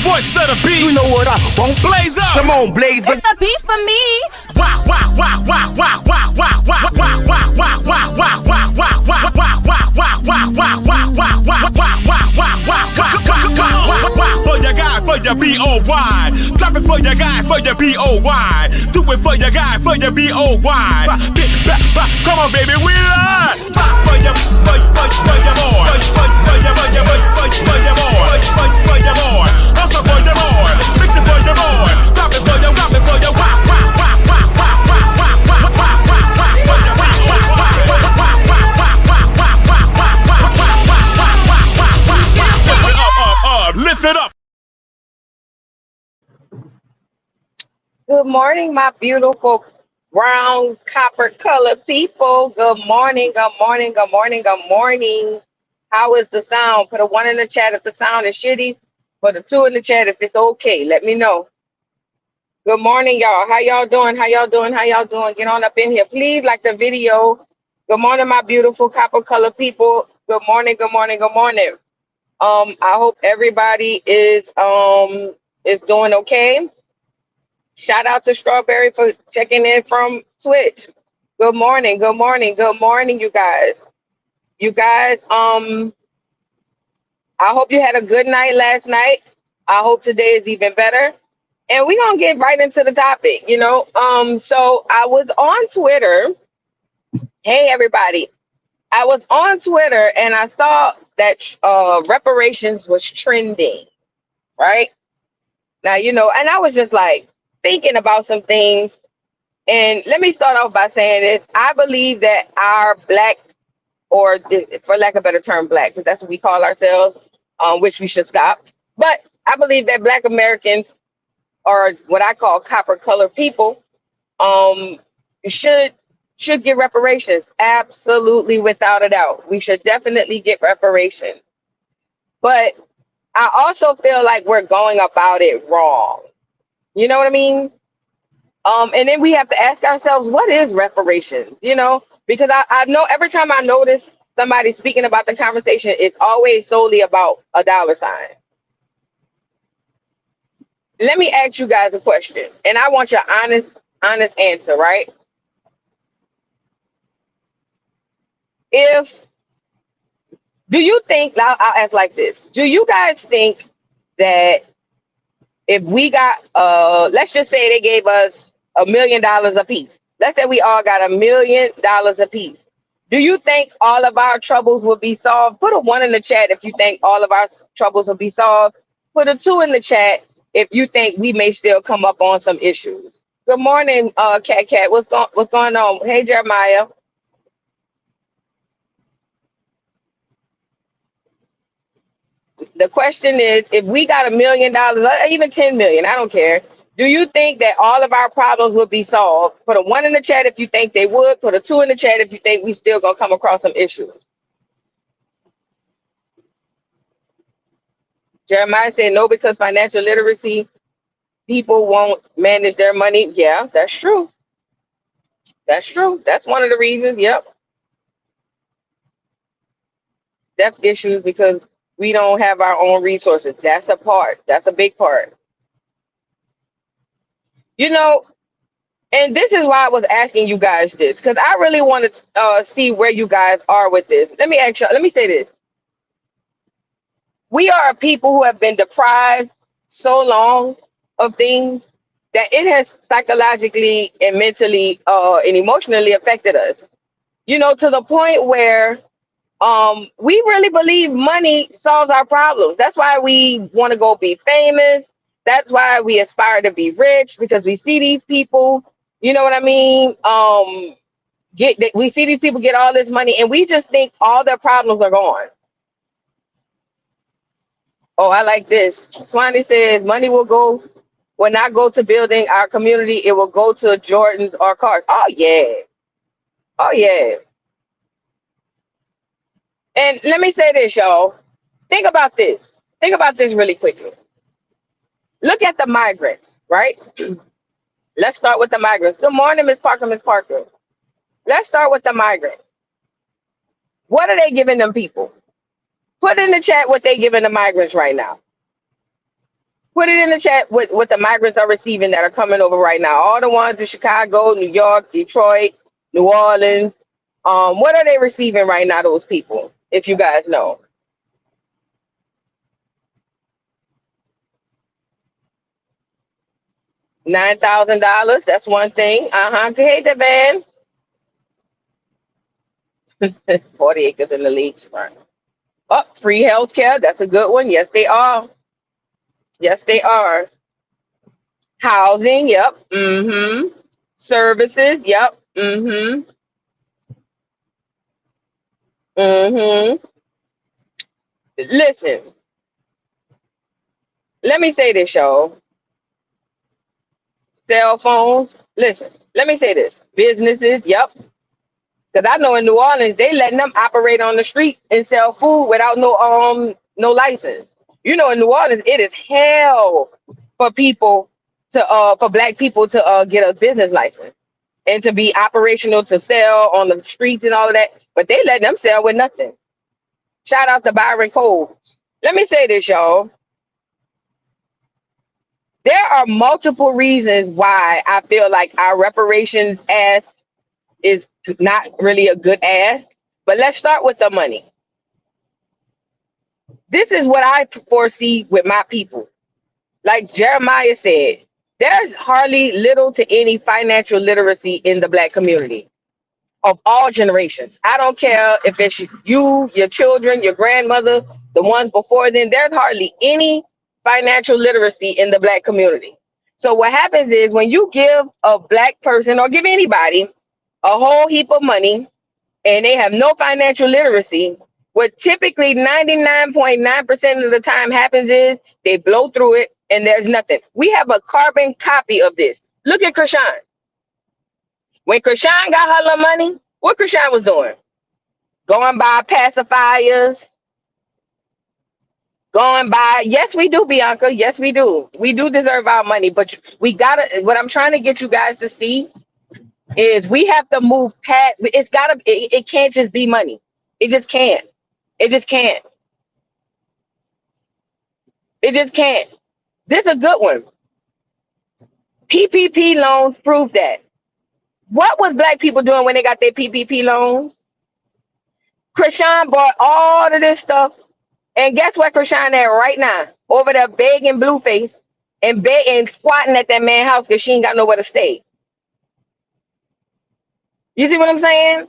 voice of the beat. You know what I want? Blaze up. Come on, blaze up. It's the beat for me. Wow, wow, wow, wow, wow, wow, wow, wow, wow, wow, wow, wow, wow, wow, wow, wow, for your guy, for your B-O-Y. Drop it for your guy, for your B-O-Y. Do it for your guy, for your B-O-Y. Come on, baby, we live. For your boy. For your boy. Also for your boy. Fix it for your boy. Drop it for your lift it up. Good morning, my beautiful brown copper colored people. Good morning, good morning, good morning, good morning. How is the sound? Put a 1 in the chat if the sound is shitty. Put a 2 in the chat if it's okay. Let me know. Good morning, y'all. How y'all doing? How y'all doing? How y'all doing? Get on up in here. Please like the video. Good morning, my beautiful copper colored people. Good morning, good morning, good morning. I hope everybody is doing okay. Shout out to Strawberry for checking in from Twitch. Good morning, good morning, good morning, you guys. You guys, I hope you had a good night last night. I hope today is even better. And we're gonna get right into the topic, So I was on Twitter. Hey everybody. I was on Twitter and I saw that reparations was trending, right? Now, and I was just like thinking about some things. And let me start off by saying this. I believe that our black, or for lack of a better term, black, because that's what we call ourselves, which we should stop. But I believe that Black Americans, or what I call copper colored people, should get reparations. Absolutely, without a doubt. We should definitely get reparations. But I also feel like we're going about it wrong. You know what I mean? And then we have to ask ourselves, what is reparations? Because I know every time I notice somebody speaking about the conversation, it's always solely about a dollar sign. Let me ask you guys a question, and I want your honest answer, right? Do you think, I'll ask like this, do you guys think that if we got, let's just say they gave us $1 million a piece. Let's say we all got $1 million a piece. Do you think all of our troubles will be solved? Put a 1 in the chat if you think all of our troubles will be solved. Put a 2 in the chat if you think we may still come up on some issues. Good morning, Cat. What's going on? Hey, Jeremiah. The question is, if we got $1 million, or even 10 million, I don't care. Do you think that all of our problems would be solved? Put a 1 in the chat if you think they would. Put a 2 in the chat if you think we still gonna come across some issues. Jeremiah said no, because financial literacy, people won't manage their money. Yeah, that's true. That's true. That's one of the reasons. Yep. That's issues because we don't have our own resources. That's a part. That's a big part. And this is why I was asking you guys this, because I really want to see where you guys are with this. Let me say this. We are a people who have been deprived so long of things that it has psychologically and mentally and emotionally affected us. To the point where we really believe money solves our problems. That's why we want to go be famous. That's why we aspire to be rich, because we see these people, you know what I mean? We see these people get all this money and we just think all their problems are gone. Oh, I like this. Swanee says money will not go to building our community. It will go to Jordans or cars. Oh, yeah. Oh, yeah. And let me say this, y'all. Think about this. Think about this really quickly. Look at the migrants, right? Let's start with the migrants. Good morning, Miss Parker, Miss Parker. Let's start with the migrants. What are they giving them people? Put in the chat what they giving the migrants right now. Put it in the chat what the migrants are receiving that are coming over right now. All the ones in Chicago, New York, Detroit, New Orleans. What are they receiving right now, those people, if you guys know? $9,000. That's one thing. Hey, Devan. 40 acres in the leagues. Right. Oh, free health care. That's a good one. Yes, they are. Yes, they are. Housing. Yep. Services. Yep. Mm-hmm. Listen, let me say this, y'all. Cell phones. Listen, let me say this. Businesses. Yep. Because I know in New Orleans they letting them operate on the street and sell food without no license. You know, in New Orleans it is hell for people to for black people to get a business license and to be operational to sell on the streets and all of that. But they let them sell with nothing. Shout out to Byron Cole. Let me say this, y'all. There are multiple reasons why I feel like our reparations ask is not really a good ask. But let's start with the money. This is what I foresee with my people. Like Jeremiah said, there's hardly little to any financial literacy in the black community of all generations. I don't care if it's you, your children, your grandmother, the ones before then, there's hardly any financial literacy in the black community. So what happens is when you give a black person or give anybody a whole heap of money and they have no financial literacy, what typically 99.9% of the time happens is they blow through it and there's nothing. We have a carbon copy of this. Look at Krishan. When Krishan got her little money, what Krishan was doing? Going by pacifiers, going by, yes, we do, Bianca. Yes, we do. We do deserve our money, but we gotta, what I'm trying to get you guys to see is we have to move past, it can't just be money. It just can't. It just can't. It just can't. This is a good one. PPP loans prove that. What was black people doing when they got their PPP loans? Krishan bought all of this stuff, and guess where Krishan at right now? Over there begging Blueface and squatting at that man's house because she ain't got nowhere to stay. You see what I'm saying?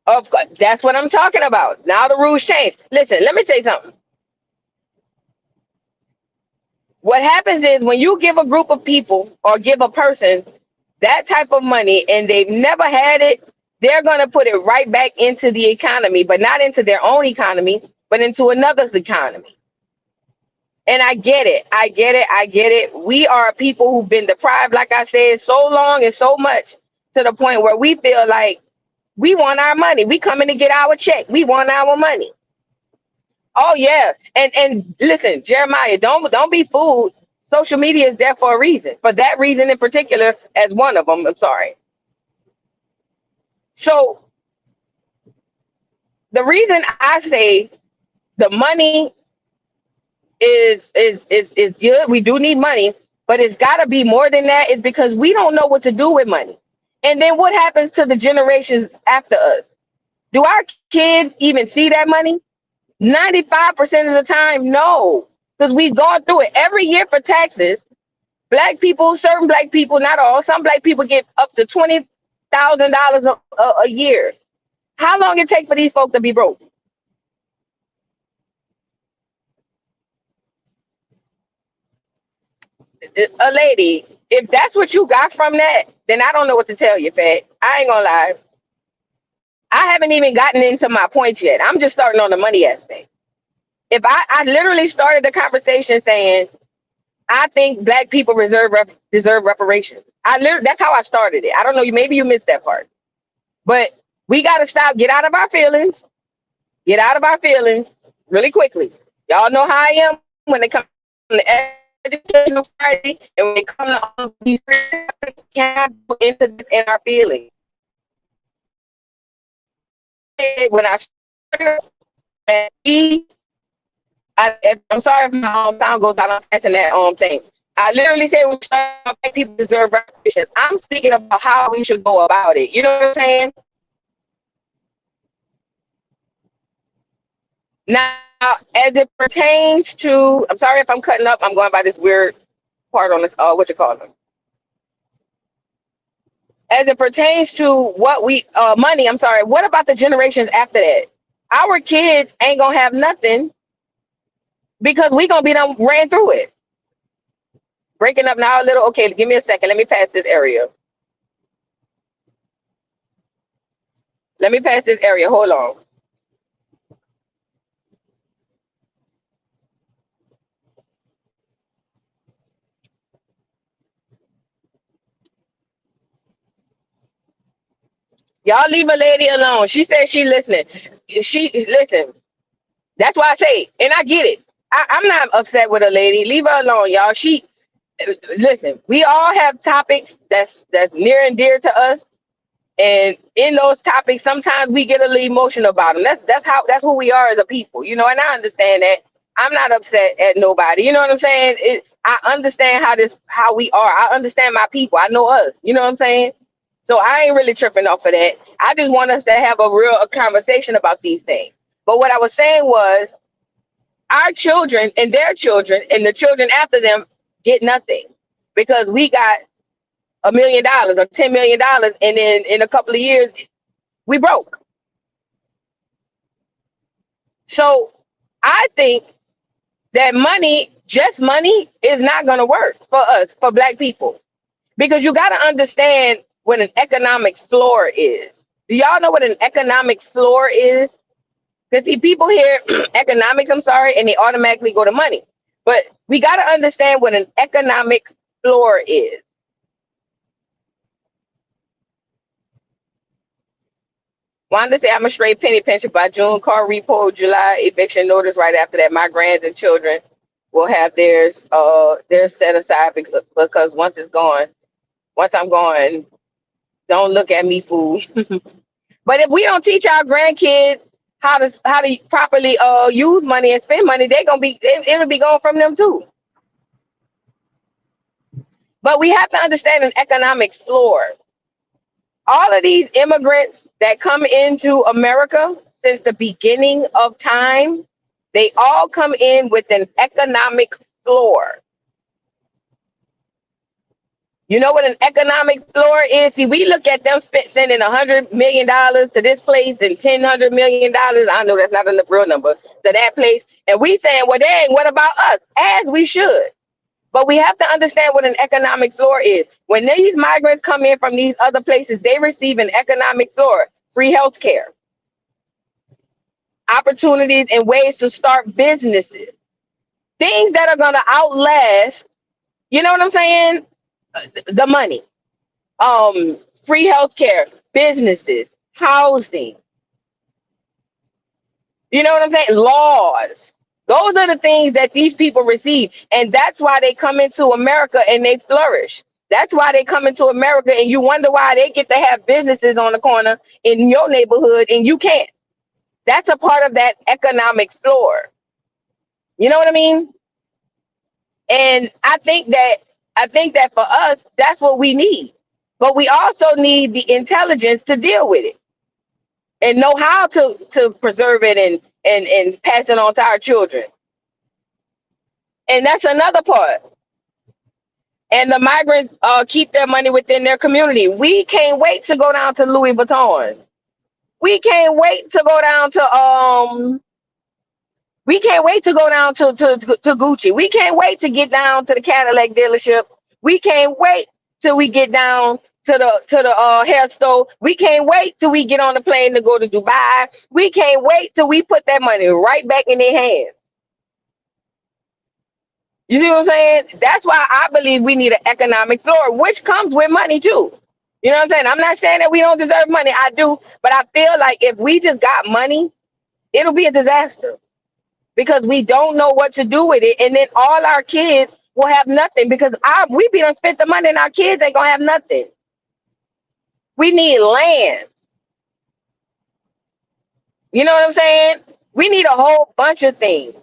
Of course, that's what I'm talking about. Now the rules change. Listen, let me say something. What happens is when you give a group of people or give a person that type of money and they've never had it, they're going to put it right back into the economy, but not into their own economy, but into another's economy. And I get it. I get it. I get it. We are people who've been deprived, like I said, so long and so much to the point where we feel like we want our money. We coming to get our check. We want our money. Oh yeah. And listen, Jeremiah, don't be fooled. Social media is there for a reason. For that reason in particular, as one of them. I'm sorry. So the reason I say the money is good. We do need money, but it's got to be more than that. Is because we don't know what to do with money. And then what happens to the generations after us? Do our kids even see that money? 95% of the time, no, because we've gone through it every year for taxes. Black people, certain black people, not all, some black people get up to $20,000 a year. How long it take for these folks to be broke? A lady, if that's what you got from that, then I don't know what to tell you, Fat. I ain't gonna lie. I haven't even gotten into my points yet. I'm just starting on the money aspect. If I literally started the conversation saying, I think black people deserve reparations. That's how I started it. I don't know, maybe you missed that part. But we got to get out of our feelings, get out of our feelings really quickly. Y'all know how I am when it comes to educational society and when it comes to all these can't go into this in our feelings. When I started, And I'm sorry if my sound goes out. I'm catching that thing. I literally said black people deserve reparations. I'm speaking about how we should go about it. You know what I'm saying? Now, as it pertains to, I'm sorry if I'm cutting up. I'm going by this weird part on this. What you call them? As it pertains to what we money. I'm sorry. What about the generations after that? Our kids ain't gonna have nothing because we gonna be done ran through it. Breaking up now a little. Okay, give me a second. Let me pass this area. Let me pass this area. Hold on. Y'all leave a lady alone. She said she listening. She listen. That's why I say, and I get it. I'm not upset with a lady. Leave her alone, y'all. She listen. We all have topics that's near and dear to us, and in those topics, sometimes we get a little emotional about them. That's who we are as a people, you know. And I understand that. I'm not upset at nobody. You know what I'm saying? I understand how we are. I understand my people. I know us. You know what I'm saying? So I ain't really tripping off of that. I just want us to have a conversation about these things. But what I was saying was our children and their children and the children after them get nothing because we got $1 million or $10 million, and then in a couple of years we broke. So I think that just money, is not going to work for us, for black people, because you got to understand what an economic floor is. Do y'all know what an economic floor is? Because see, people hear economics, I'm sorry, and they automatically go to money. But we got to understand what an economic floor is. Wanda said, I'm a straight penny pincher by June, car repo, July, eviction notice right after that. My grands and children will have theirs set aside because once I'm gone, don't look at me, fool. But if we don't teach our grandkids how to properly use money and spend money, it'll be gone from them too. But we have to understand an economic floor. All of these immigrants that come into America since the beginning of time, they all come in with an economic floor. You know what an economic floor is? See, we look at them sending $100 million to this place and $100 million. I know that's not a real number, to that place. And we saying, well, dang, what about us? As we should. But we have to understand what an economic floor is. When these migrants come in from these other places, they receive an economic floor, free health care, opportunities and ways to start businesses, things that are going to outlast, you know what I'm saying, the money, free health care, businesses, housing, you know what I'm saying, laws. Those are the things that these people receive. And that's why they come into America and they flourish. That's why they come into America and you wonder why they get to have businesses on the corner in your neighborhood and you can't. That's a part of that economic floor. You know what I mean? And I think that for us, that's what we need. But we also need the intelligence to deal with it and know how to preserve it and pass it on to our children. And that's another part. And the migrants keep their money within their community. We can't wait to go down to Louis Vuitton. We can't wait to go down to we can't wait to go down to Gucci. We can't wait to get down to the Cadillac dealership. We can't wait till we get down to the hair store. We can't wait till we get on the plane to go to Dubai. We can't wait till we put that money right back in their hands. You see what I'm saying? That's why I believe we need an economic floor, which comes with money too. You know what I'm saying? I'm not saying that we don't deserve money. I do. But I feel like if we just got money, it'll be a disaster because we don't know what to do with it. And then all our kids will have nothing because we be done spent the money and our kids ain't going to have nothing. We need land. You know what I'm saying? We need a whole bunch of things.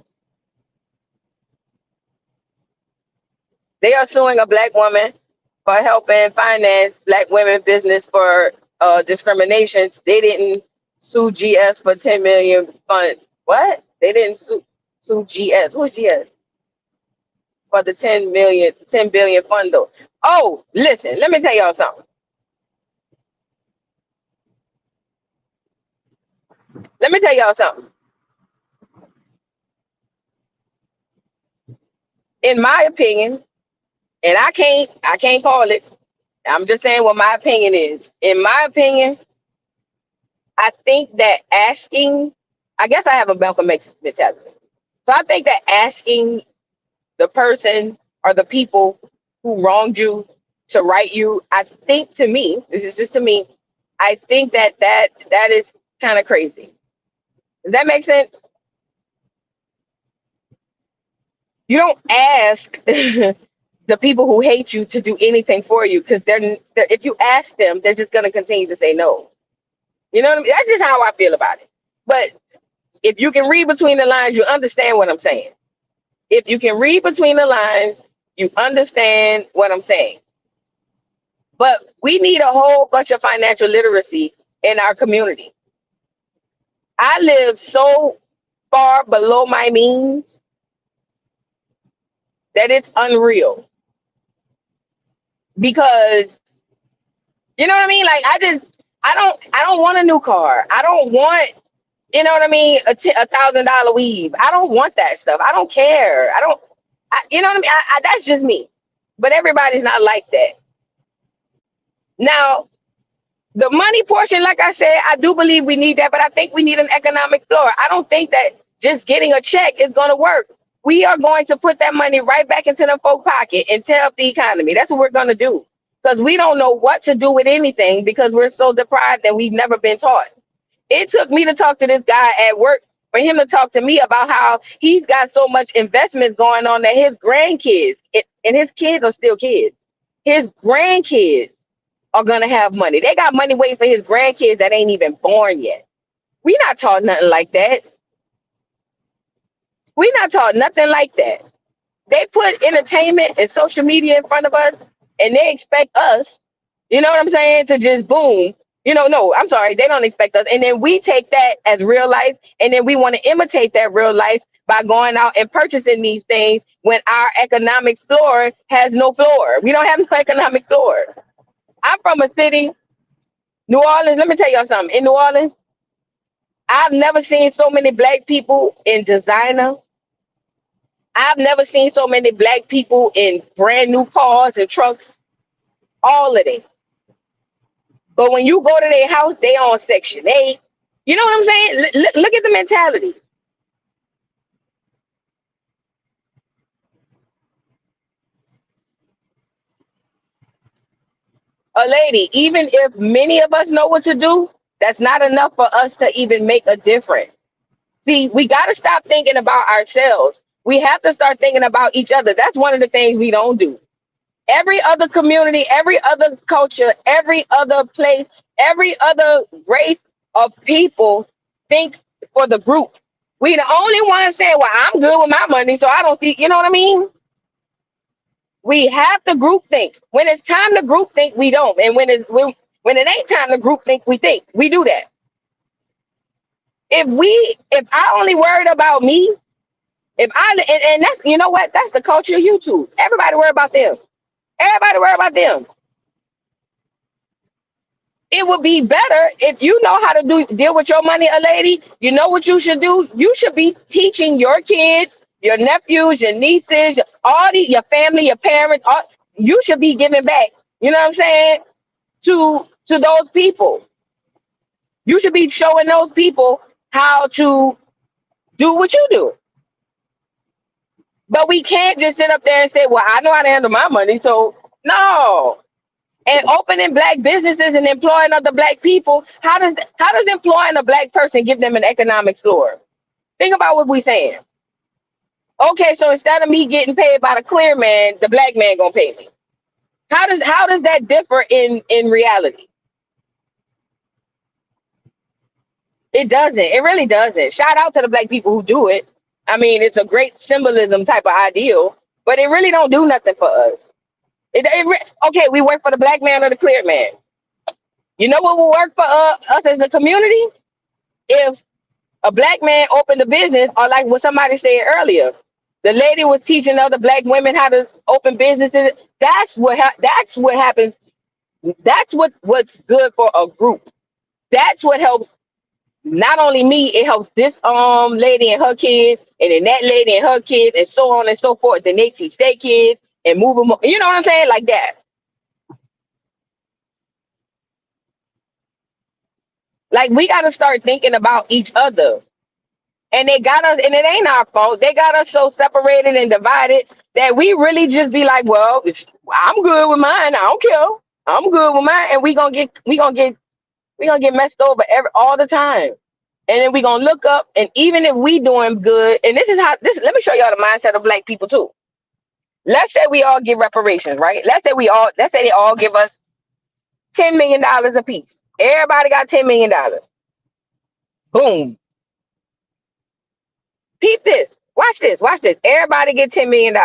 They are suing a black woman for helping finance black women business for discriminations. They didn't sue GS for 10 million fund. What? They didn't sue GS. Who's GS? For the 10 billion fund though. Oh, listen, let me tell y'all something. Let me tell y'all something. In my opinion, and I can't call it. I'm just saying what my opinion is. In my opinion, I think that asking, I guess I have a Malcolm X mentality. So I think that asking the person or the people who wronged you to write you, I think to me, this is just to me, I think that is kind of crazy. Does that make sense? You don't ask the people who hate you to do anything for you because they're if you ask them, they're just gonna continue to say no. You know what I mean? That's just how I feel about it. But if you can read between the lines, you understand what I'm saying. If you can read between the lines, you understand what I'm saying. But we need a whole bunch of financial literacy in our community. I live so far below my means that it's unreal because you know what I mean? Like I don't want a new car. I don't want, you know what I mean, $1,000 weave. I don't want that stuff. I don't care. You know what I mean? That's just me. But everybody's not like that. Now, the money portion, like I said, I do believe we need that, but I think we need an economic floor. I don't think that just getting a check is going to work. We are going to put that money right back into the folk pocket and tear up the economy. That's what we're going to do because we don't know what to do with anything because we're so deprived and we've never been taught. It took me to talk to this guy at work for him to talk to me about how he's got so much investments going on that his grandkids, and his kids are still kids, his grandkids are gonna have money. They got money waiting for his grandkids that ain't even born yet. We not taught nothing like that. We not taught nothing like that. They put entertainment and social media in front of us, and they expect us, you know what I'm saying, to just boom. No, I'm sorry, they don't expect us. And then we take that as real life, and then we want to imitate that real life by going out and purchasing these things when our economic floor has no floor. We don't have no economic floor. I'm from a city, New Orleans. Let me tell y'all something. In New Orleans, I've never seen so many black people in designer. I've never seen so many black people in brand new cars and trucks. All of them. But when you go to their house, they on Section 8. You know what I'm saying? Look at the mentality. A lady, even if many of us know what to do, that's not enough for us to even make a difference. See, we got to stop thinking about ourselves. We have to start thinking about each other. That's one of the things we don't do. Every other community, every other culture, every other place, every other race of people think for the group. We the only ones saying, well, I'm good with my money, so I don't see, you know what I mean? We have to group think. When it's time to group think, we don't. And when it ain't time to group think, we think. We do that. If I only worried about me, if I and that's, you know what? That's the culture of YouTube. Everybody worry about them. Everybody worry about them. It would be better if you know how to deal with your money, a lady. You know what you should do? You should be teaching your kids, your nephews, your nieces, your family, your parents. You should be giving back. You know what I'm saying? To those people. You should be showing those people how to do what you do. But we can't just sit up there and say, well, I know how to handle my money. So no. And opening black businesses and employing other black people, how does employing a black person give them an economic floor? Think about what we're saying. Okay, so instead of me getting paid by the clear man, the black man gonna pay me. How does that differ in reality? It doesn't. It really doesn't. Shout out to the black people who do it. I mean, it's a great symbolism type of ideal, but it really don't do nothing for us. Okay, we work for the black man or the clear man. You know what will work for us as a community? If a black man opened a business, or like what somebody said earlier, the lady was teaching other black women how to open businesses. That's what happens. That's what's good for a group. That's what helps. Not only me, it helps this lady and her kids, and then that lady and her kids, and so on and so forth. Then they teach their kids and move them. You know what I'm saying? Like that. Like we got to start thinking about each other. And they got us, and it ain't our fault. They got us so separated and divided that we really just be like, well, I'm good with mine. I don't care. I'm good with mine, and we gonna get messed over all the time. And then we gonna look up, and even if we doing good, and this is how this. Let me show y'all the mindset of black people too. Let's say we all give reparations, right? Let's say they all give us $10 million a piece. Everybody got $10 million. Boom. Peep this. Watch this. Watch this. Everybody get $10 million.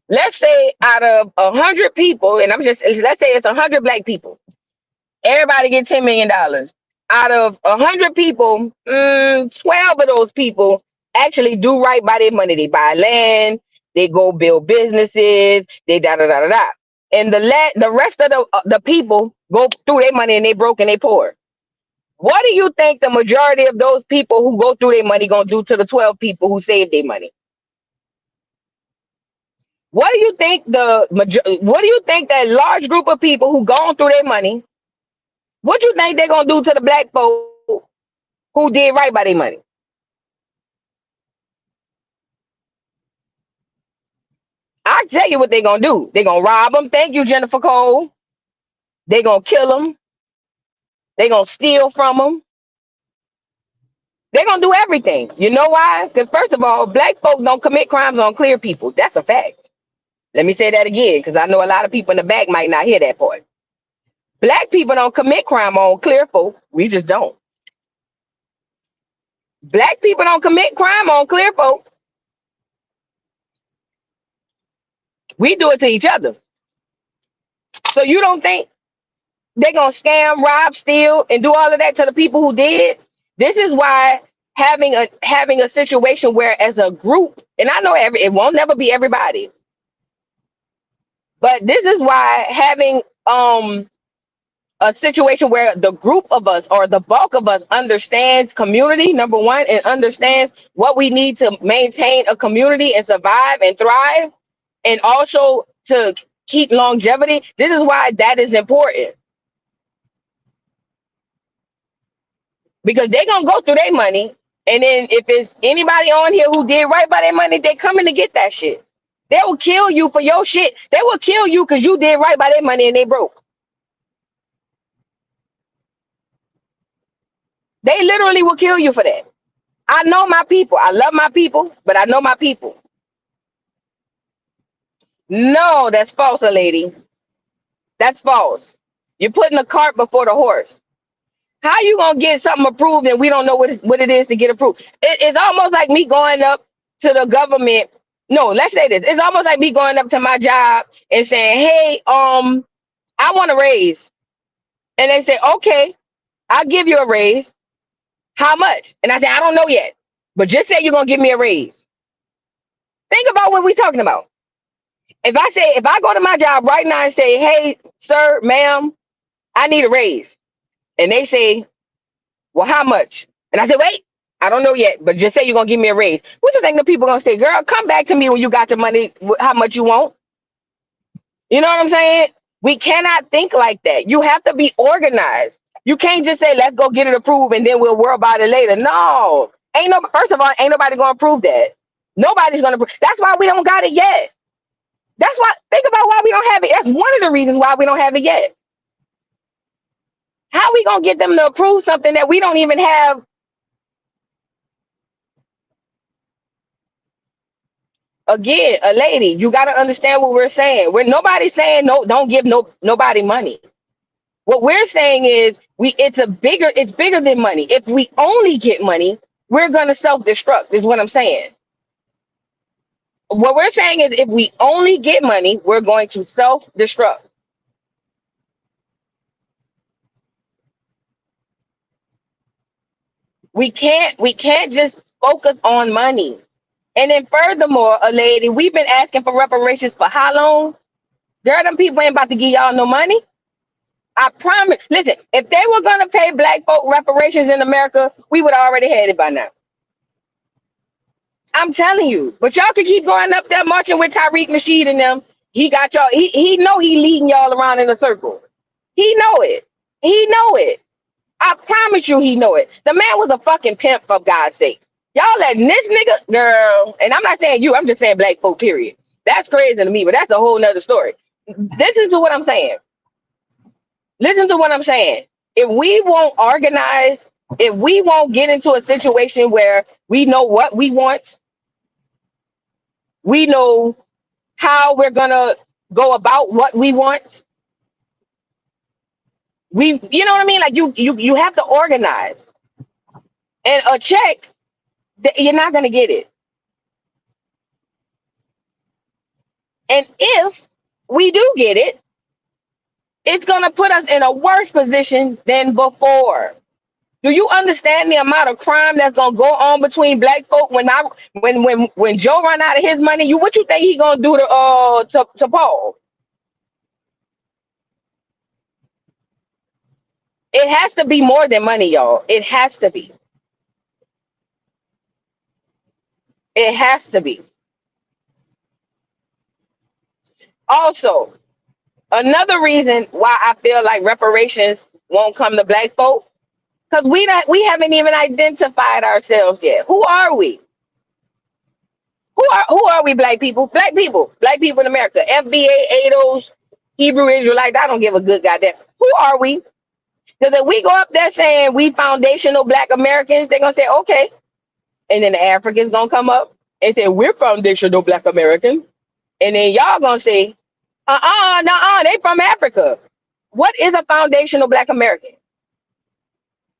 Let's say out of 100 people, and let's say it's 100 black people. Everybody get $10 million. Out of 100 people, 12 of those people actually do right by their money. They buy land, they go build businesses, they da da da da da. And the rest of the people go through their money and they broke and they poor. What do you think the majority of those people who go through their money gonna do to the 12 people who saved their money? What do you think what do you think that large group of people who gone through their money, what you think they're gonna do to the black folk who did right by their money? I tell you what they're gonna do. They're gonna rob them. Thank you, Jennifer Cole. They're gonna kill them. They're gonna steal from them. They're gonna do everything. You know why? Because first of all, black folks don't commit crimes on clear people. That's a fact. Let me say that again, because I know a lot of people in the back might not hear that part. Black people don't commit crime on clear folk. We just don't. Black people don't commit crime on clear folk. We do it to each other. So you don't think they're gonna scam, rob, steal, and do all of that to the people who did? This is why having a situation where as a group, and I know it won't never be everybody, but this is why having a situation where the group of us or the bulk of us understands community, number one, and understands what we need to maintain a community and survive and thrive, and also to keep longevity. This is why that is important, because they're gonna go through their money, and then if it's anybody on here who did right by their money, they coming to get that shit. They will kill you for your shit. They will kill you because you did right by their money and they broke. They literally will kill you for that. I know my people. I love my people, but I know my people. No, that's false, lady. That's false. You're putting the cart before the horse. How you gonna get something approved and we don't know what it is to get approved? It's almost like me going up to the government. No, let's say this. It's almost like me going up to my job and saying, "Hey, I want a raise," and they say, "Okay, I'll give you a raise. How much?" And I say, "I don't know yet, but just say you're gonna give me a raise." Think about what we're talking about. If I go to my job right now and say, "Hey, sir, ma'am, I need a raise," and they say, "Well, how much?" And I said, "Wait, I don't know yet, but just say you're gonna give me a raise." What you think the people gonna say? "Girl, come back to me when you got the money, how much you want." You know what I'm saying? We cannot think like that. You have to be organized. You can't just say, "Let's go get it approved and then we'll worry about it later." No. First of all, ain't nobody gonna approve that. Nobody's gonna approve. That's why we don't got it yet. That's why, think about why we don't have it. That's one of the reasons why we don't have it yet. How we gonna get them to approve something that we don't even have? Again, a lady, you got to understand what we're saying. We're nobody's saying no, don't give nobody money. What we're saying is it's bigger than money. If we only get money, we're gonna self-destruct, is what I'm saying. What we're saying is if we only get money, we're going to self-destruct. We can't just focus on money. And then furthermore, a lady, we've been asking for reparations for how long? Girl, them people ain't about to give y'all no money. I promise. Listen, if they were gonna pay black folk reparations in America, we would already had it by now. I'm telling you. But y'all can keep going up there marching with Tariq Nasheed and them. He got y'all. He know he leading y'all around in a circle. He know it. He know it. I promise you, he know it. The man was a fucking pimp, for God's sake. Y'all letting this nigga, girl, and I'm not saying you, I'm just saying black folk, period. That's crazy to me, but that's a whole nother story. Listen to what I'm saying. Listen to what I'm saying. If we won't organize, if we won't get into a situation where we know what we want, we know how we're gonna go about what we want. You know what I mean? Like you have to organize. And a check, you're not gonna get it. And if we do get it, it's gonna put us in a worse position than before. Do you understand the amount of crime that's gonna go on between black folk when Joe run out of his money? What you think he gonna do to Paul? It has to be more than money, y'all. It has to be. It has to be. Also, another reason why I feel like reparations won't come to black folk, because we haven't even identified ourselves yet. Who are we? Who are we, black people? Black people in America. FBA, ADOS, Hebrew Israelites. I don't give a good goddamn. Who are we? Because if we go up there saying we foundational black Americans, they're gonna say, okay. And then the Africans gonna come up and say, we're foundational black Americans. And then y'all gonna say, nah, they from Africa. What is a foundational black American?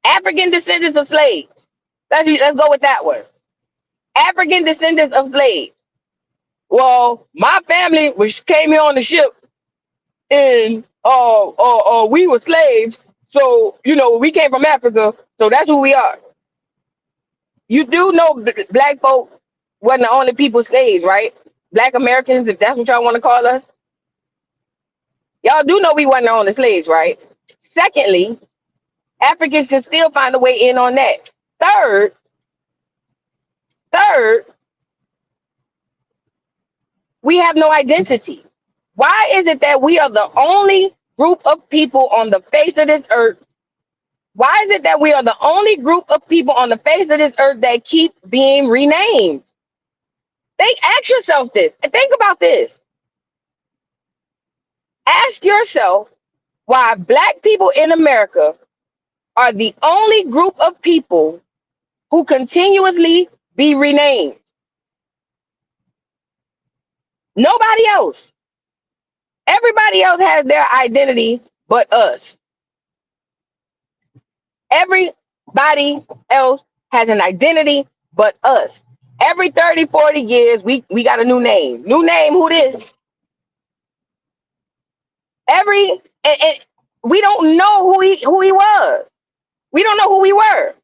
African descendants of slaves. Let's go with that one. African descendants of slaves. Well, my family came here on the ship, and we were slaves. So we came from Africa. So that's who we are. You do know black folk wasn't the only people slaves, right? Black Americans, if that's what y'all want to call us. Y'all do know we wasn't the only slaves, right? Secondly, Africans can still find a way in on that. Third, we have no identity. Why is it that we are the only group of people on the face of this earth? Why is it that we are the only group of people on the face of this earth that keep being renamed? Ask yourself this. Think about this. Ask yourself why black people in America are the only group of people who continuously be renamed. Nobody else. Everybody else has their identity but us. Everybody else has an identity but us. Every 30, 40 years, we got a new name. New name, who this? And we don't know who he was. We don't know who we were.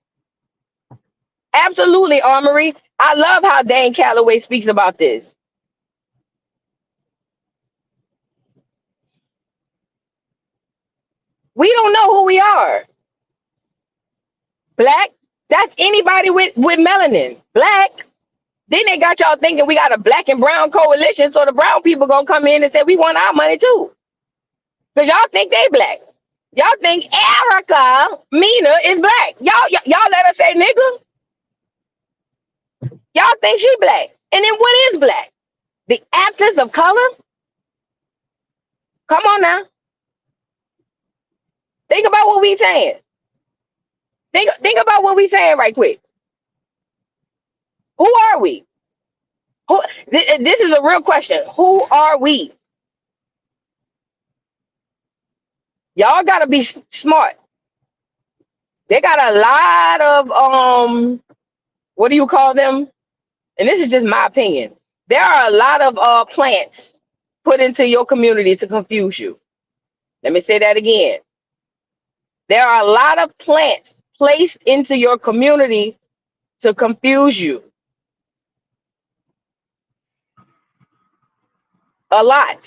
Absolutely, Armory. I love how Dane Calloway speaks about this. We don't know who we are. Black, that's anybody with melanin. Black. Then they got y'all thinking we got a black and brown coalition, so the brown people gonna come in and say we want our money too. Because y'all think they black. Y'all think Erica Mina is black. Y'all let her say nigga. Y'all think she black. And then what is black? The absence of color? Come on now. Think about what we saying. Think about what we saying right quick. Who are we? This is a real question. Who are we? Y'all gotta be smart. They got a lot of what do you call them? And this is just my opinion. There are a lot of plants put into your community to confuse you. Let me say that again. There are a lot of plants placed into your community to confuse you. A lot.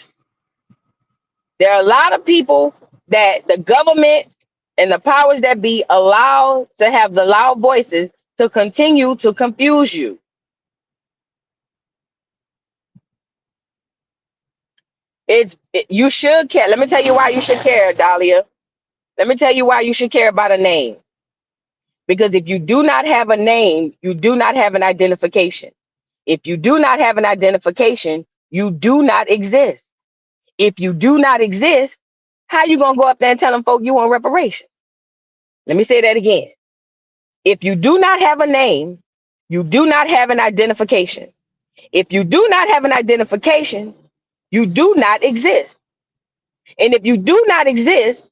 There are a lot of people that the government and the powers that be allow to have the loud voices to continue to confuse you. You should care. Let me tell you why you should care, Dahlia. Let me tell you why you should care about a name. Because if you do not have a name, you do not have an identification. If you do not have an identification, you do not exist. If you do not exist, how you gonna go up there and tell them folk you want reparations? Let me say that again. If you do not have a name, you do not have an identification. If you do not have an identification, you do not exist. And if you do not exist,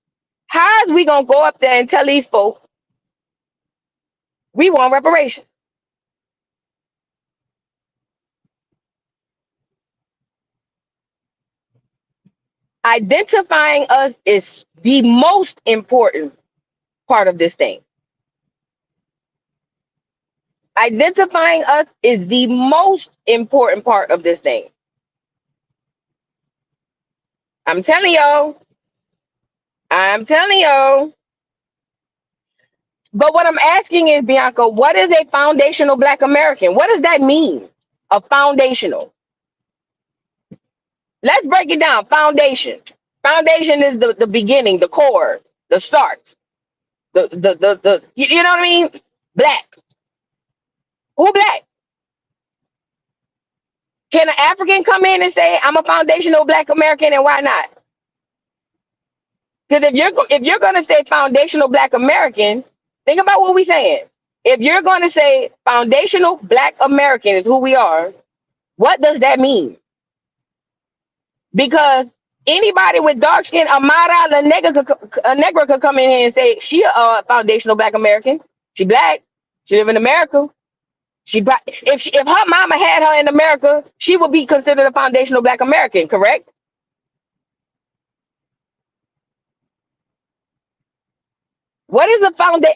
how is we gonna go up there and tell these folks we want reparations? Identifying us is the most important part of this thing. Identifying us is the most important part of this thing. I'm telling y'all. I'm telling y'all. But what I'm asking is, Bianca, what is a foundational Black American? What does that mean? A foundational. Let's break it down. Foundation. Foundation is the beginning, the core, the start. The you know what I mean? Black. Who black? Can an African come in and say, I'm a foundational Black American, and why not? Because if you're gonna say foundational Black American, think about what we're saying. If you're gonna say foundational Black American is who we are, what does that mean? Because anybody with dark skin, Amara La Negra could come in here and say she a foundational Black American. She black. She live in America. If her mama had her in America, she would be considered a foundational Black American. Correct? What is a foundation?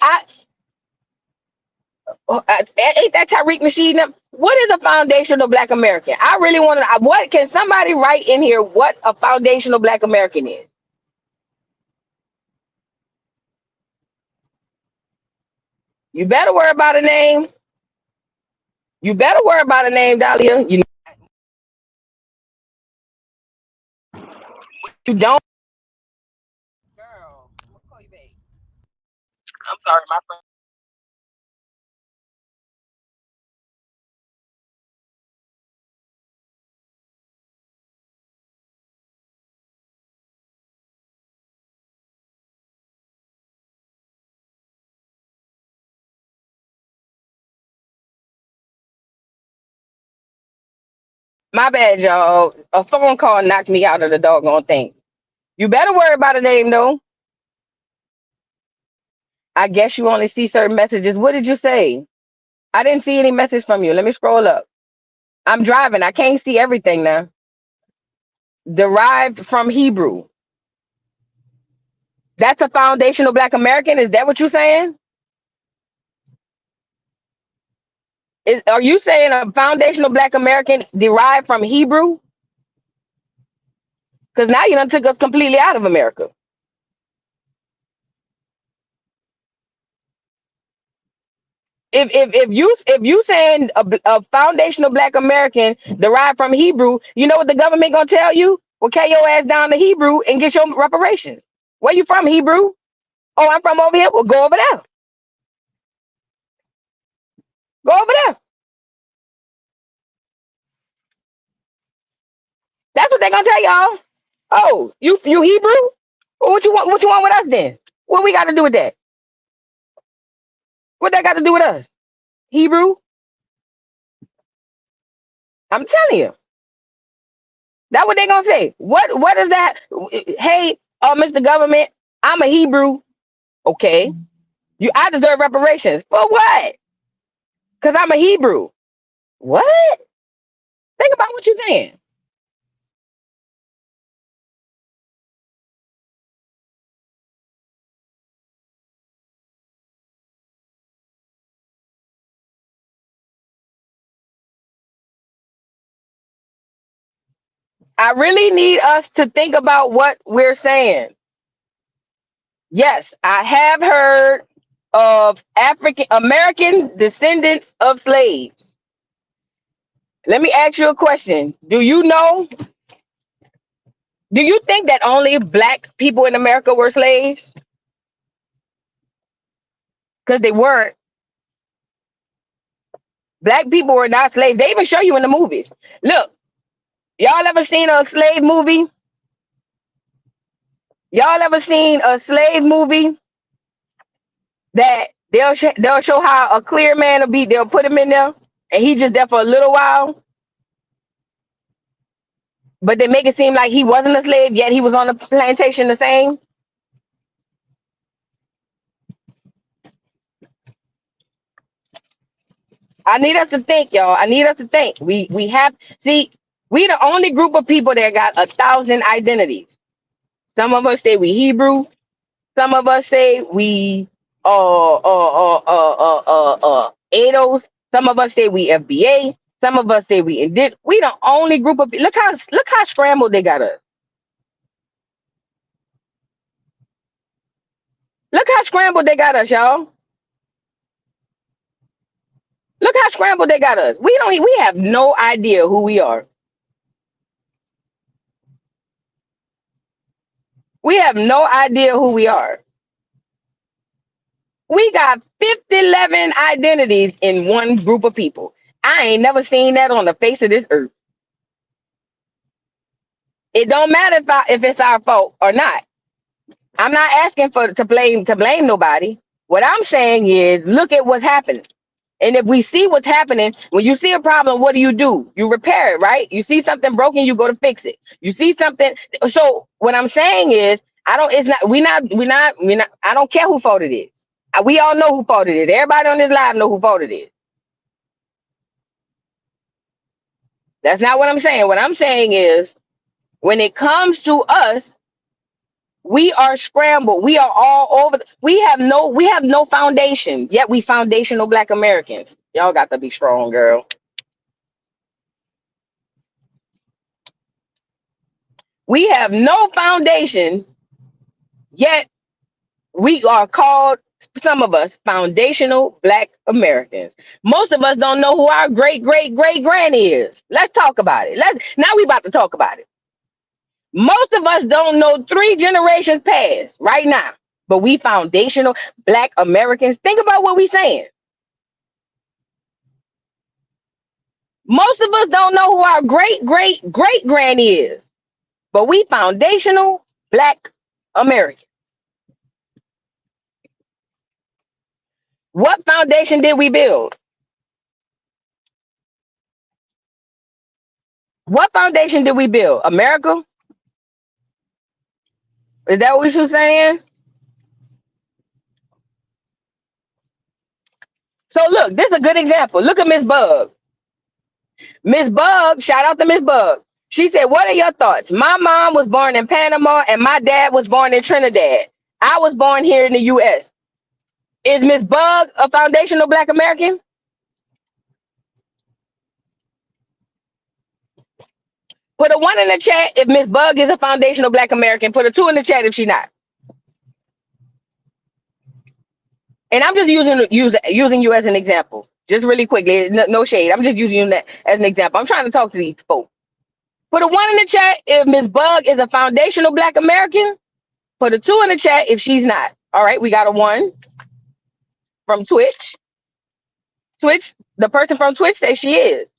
Ain't that Tariq Nasheed? What is a foundational Black American? I really want to. What can somebody write in here? What a foundational Black American is? You better worry about a name. You better worry about a name, Dahlia. You don't. Girl, I'm gonna call you back. I'm sorry, my friend. My bad, y'all. A phone call knocked me out of the doggone thing. You better worry about a name, though. I guess you only see certain messages. What did you say? I didn't see any message from you. Let me scroll up. I'm driving. I can't see everything now. Derived from Hebrew. That's a foundational Black American. Is that what you're saying? Are you saying a foundational Black American derived from Hebrew? Because now you done took us completely out of America. If you saying a foundational Black American derived from Hebrew, you know what the government gonna tell you? Well, carry your ass down to Hebrew and get your reparations. Where you from, Hebrew? Oh, I'm from over here. Well, go over there. Go over there. That's what they gonna tell y'all. Oh, you Hebrew? Well, what you want? What you want with us then? What we got to do with that? What that got to do with us? Hebrew? I'm telling you. That's what they gonna say. What is that? Hey, Mr. Government, I'm a Hebrew. Okay. I deserve reparations. For what? Because I'm a Hebrew. What? Think about what you're saying. I really need us to think about what we're saying. Yes, I have heard of African American descendants of slaves. Let me ask you a question. Do you think that only black people in America were slaves? Because they weren't. Black people were not slaves. They even show you in the movies. Look, y'all ever seen a slave movie? Y'all ever seen a slave movie that they'll show how a clear man will be? They'll put him in there, and he just there for a little while, but they make it seem like he wasn't a slave, yet he was on the plantation the same. I need us to think, y'all. I need us to think. We have see, we the only group of people that got 1,000 identities. Some of us say we Hebrew. Some of us say we ADOS. Some of us say we FBA. Some of us say we Indid. We the only group of look how scrambled they got us. Look how scrambled they got us, y'all. Look how scrambled they got us. We have no idea who we are. We have no idea who we are. We got 50, 11 identities in one group of people. I ain't never seen that on the face of this earth. It don't matter if it's our fault or not. I'm not asking for to blame nobody. What I'm saying is look at what's happening. And if we see what's happening, when you see a problem, what do? You repair it, right? You see something broken, you go to fix it. You see something. So what I'm saying is, I don't. It's not. We not. I don't care who fault it is. We all know who fault it is. Everybody on this live know who fault it is. That's not what I'm saying. What I'm saying is, when it comes to us, we are scrambled. We are all over. We have no foundation. Yet we foundational Black Americans. Y'all got to be strong, girl. We have no foundation. Yet we are called, some of us, foundational Black Americans. Most of us don't know who our great great great granny is. Let's talk about it. Now we about to talk about it. Most of us don't know 3 generations past right now, but we foundational Black Americans. Think about what we saying. Most of us don't know who our great great great granny is, but we foundational Black Americans. What foundation did we build? What foundation did we build? America? Is that what you're saying? So look, this is a good example. Look at Miss Bug. Miss Bug, shout out to Miss Bug. She said, "What are your thoughts? My mom was born in Panama and my dad was born in Trinidad. I was born here in the US. Is Miss Bug a foundational Black American?" Put a 1 in the chat if Miss Bug is a foundational Black American. Put a 2 in the chat if she's not. And I'm just using you as an example. Just really quickly, no shade. I'm just using you as an example. I'm trying to talk to these folks. Put a 1 in the chat if Miss Bug is a foundational Black American. Put a 2 in the chat if she's not. All right, we got a 1 from Twitch. Twitch, the person from Twitch says she is.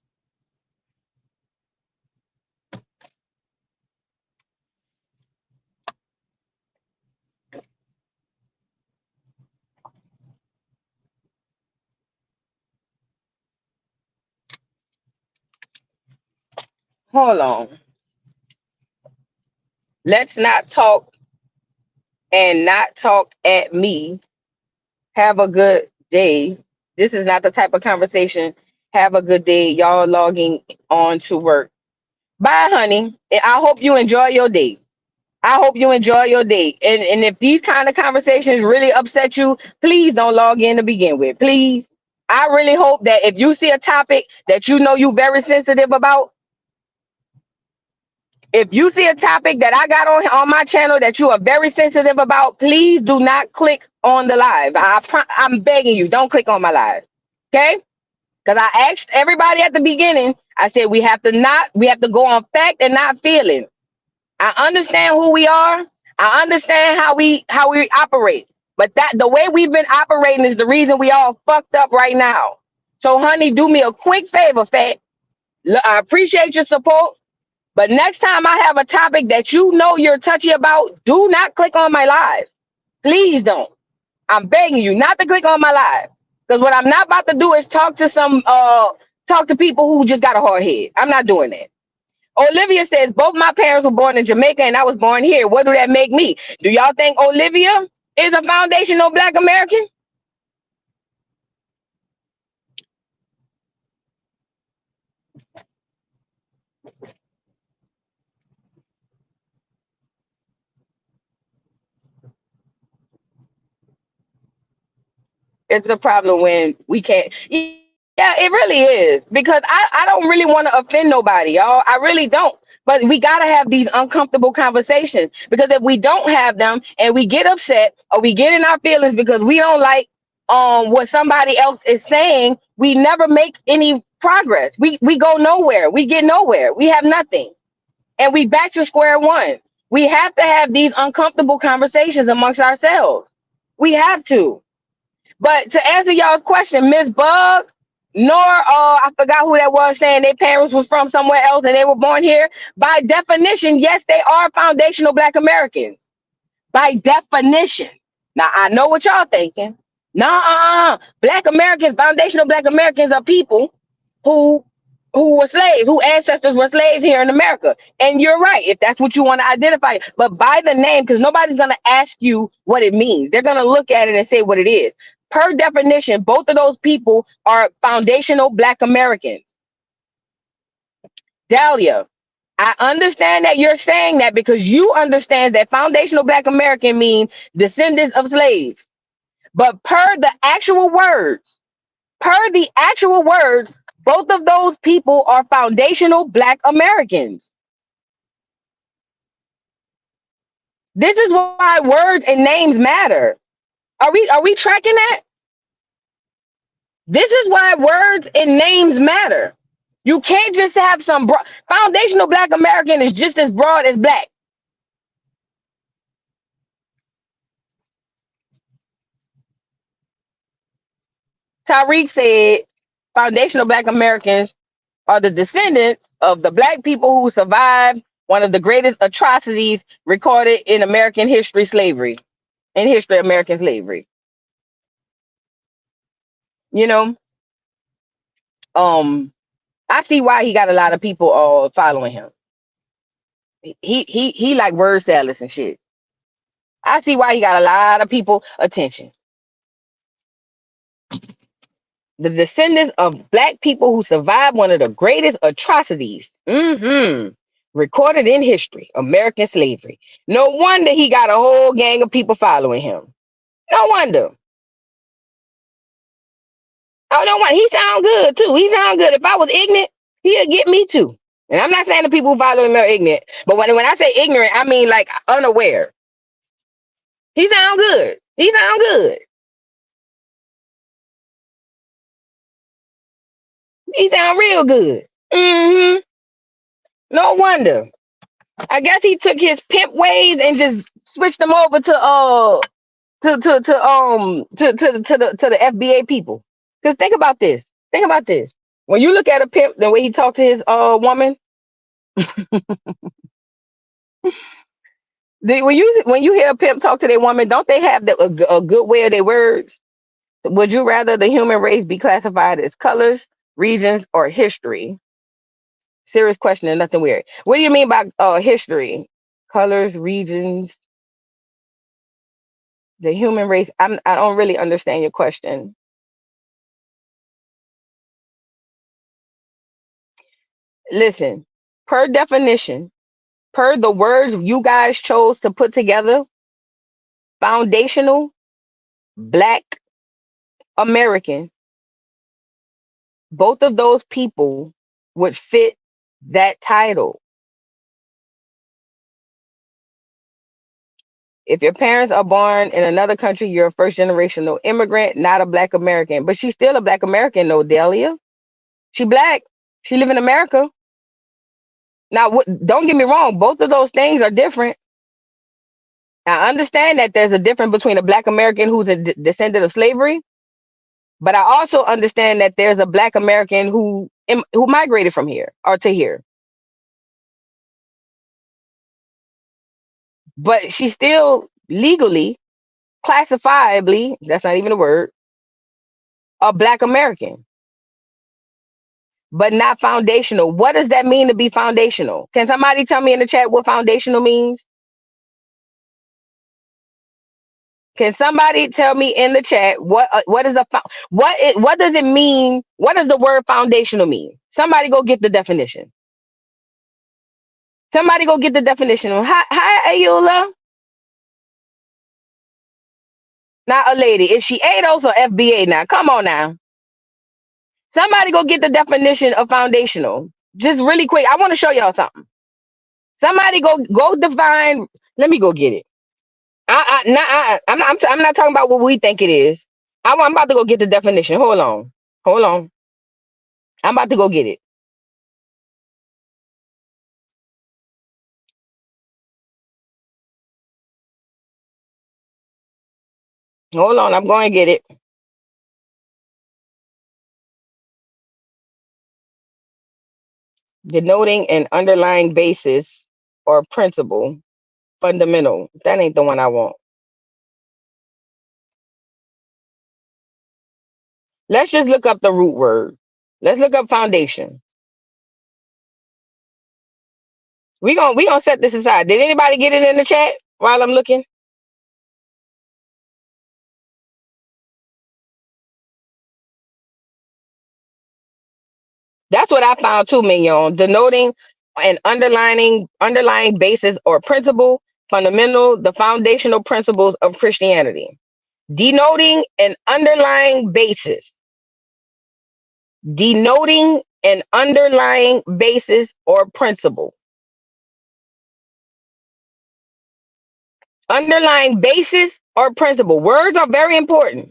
Hold on. Let's not talk and not talk at me. Have a good day. This is not the type of conversation. Have a good day. Y'all logging on to work. Bye, honey. I hope you enjoy your day. I hope you enjoy your day. And if these kind of conversations really upset you, please don't log in to begin with. Please. I really hope that if you see a topic that you know you very sensitive about, if you see a topic that I got on my channel that you are very sensitive about, please do not click on the live. I'm begging you, don't click on my live. Okay? Because I asked everybody at the beginning, I said we have to go on fact and not feeling. I understand who we are. I understand how we operate. But that the way we've been operating is the reason we all fucked up right now. So honey, do me a quick favor, Fat. I appreciate your support. But next time I have a topic that you know you're touchy about, do not click on my live. Please don't. I'm begging you not to click on my live. Because what I'm not about to do is talk to people who just got a hard head. I'm not doing that. Olivia says both my parents were born in Jamaica and I was born here. What do that make me? Do y'all think Olivia is a foundational Black American? It's a problem when we can't. Yeah, it really is because I don't really want to offend nobody, y'all. I really don't. But we gotta have these uncomfortable conversations because if we don't have them and we get upset or we get in our feelings because we don't like what somebody else is saying, we never make any progress. We go nowhere. We get nowhere. We have nothing, and we back to square one. We have to have these uncomfortable conversations amongst ourselves. We have to. But to answer y'all's question, Miss Bug, nor I forgot who that was saying their parents was from somewhere else and they were born here. By definition, yes, they are foundational Black Americans. By definition. Now I know what y'all thinking. Nah, Black Americans, foundational Black Americans are people who were slaves, whose ancestors were slaves here in America. And you're right, if that's what you want to identify. But by the name, because nobody's gonna ask you what it means. They're gonna look at it and say what it is. Per definition, both of those people are foundational Black Americans. Dahlia, I understand that you're saying that because you understand that foundational Black American means descendants of slaves. But per the actual words, both of those people are foundational Black Americans. This is why words and names matter. Are we tracking that? This is why words and names matter. You can't just have some foundational Black American is just as broad as Black. Tariq said foundational Black Americans are the descendants of the Black people who survived one of the greatest atrocities recorded in American history, slavery. In history, American slavery. You know, um, I see why he got a lot of people following him. He like word salads and shit. I see why he got a lot of people attention. The descendants of Black people who survived one of the greatest atrocities recorded in history, American slavery. No wonder he got a whole gang of people following him. No wonder. Oh, no wonder. He sound good too. He sound good. If I was ignorant, he'd get me too. And I'm not saying the people who follow him are ignorant, but when I say ignorant, I mean like unaware. He sound good. He sound good. He sound real good. No wonder. I guess he took his pimp ways and just switched them over to the FBA people. Cause think about this. Think about this. When you look at a pimp, the way he talked to his woman, when you hear a pimp talk to their woman, don't they have a good way of their words? Would you rather the human race be classified as colors, regions, or history? Serious question and nothing weird. What do you mean by history? Colors, regions. The human race. I don't really understand your question. Listen, per definition, per the words you guys chose to put together, foundational Black American, both of those people would fit that title. If your parents are born in another country, you're a first generational immigrant, not a Black American. But she's still a Black American, though, Delia. She Black. She live in America. Now, don't get me wrong. Both of those things are different. I understand that there's a difference between a Black American who's a descendant of slavery, but I also understand that there's a Black American who migrated from here or to here. But she's still legally, classifiably, that's not even a word, a Black American, but not foundational. What does that mean to be foundational? Can somebody tell me in the chat what foundational means? Can somebody tell me in the chat what is what does it mean? What does the word foundational mean? Somebody go get the definition. Somebody go get the definition. Hi, Ayula. Not a lady. Is she ADOS or FBA now? Come on now. Somebody go get the definition of foundational. Just really quick. I want to show y'all something. Somebody go define. Let me go get it. I'm not talking about what we think it is. I'm about to go get the definition. Hold on. Hold on. I'm about to go get it. Hold on. I'm going to get it. Denoting an underlying basis or principle. Fundamental. That ain't the one I want. Let's just look up the root word. Let's look up foundation. We gonna set this aside. Did anybody get it in the chat while I'm looking? That's what I found too, Mignon. Denoting an underlying basis or principle, fundamental, the foundational principles of Christianity. Denoting an underlying basis. Denoting an underlying basis or principle. Underlying basis or principle. Words are very important.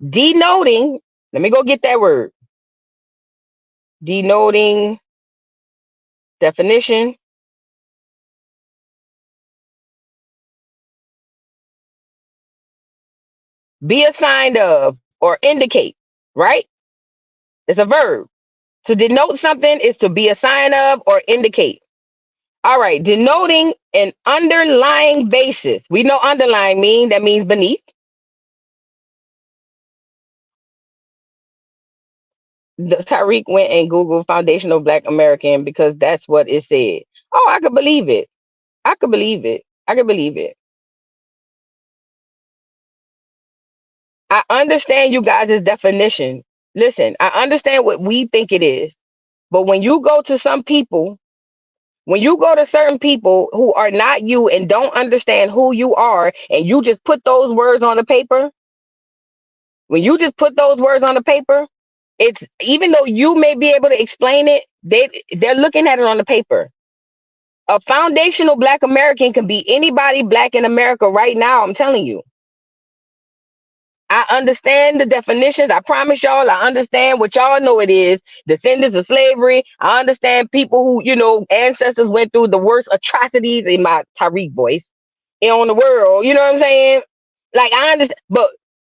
Denoting, let me go get that word. Denoting definition. Be a sign of or indicate, right? It's a verb. To denote something is to be a sign of or indicate. All right, denoting an underlying basis. We know underlying that means beneath. Tariq went and Googled foundational Black American because that's what it said. Oh, I could believe it. I could believe it. I could believe it. I understand you guys' definition. Listen, I understand what we think it is. But when you go to some people, when you go to certain people who are not you and don't understand who you are, and you just put those words on the paper, when you just put those words on the paper, it's even though you may be able to explain it, they're looking at it on the paper. A foundational Black American can be anybody Black in America right now. I'm telling you. I understand the definitions. I promise y'all, I understand what y'all know it is. Descendants of slavery. I understand people who, ancestors went through the worst atrocities in my Tariq voice on the world. You know what I'm saying? Like, I understand. But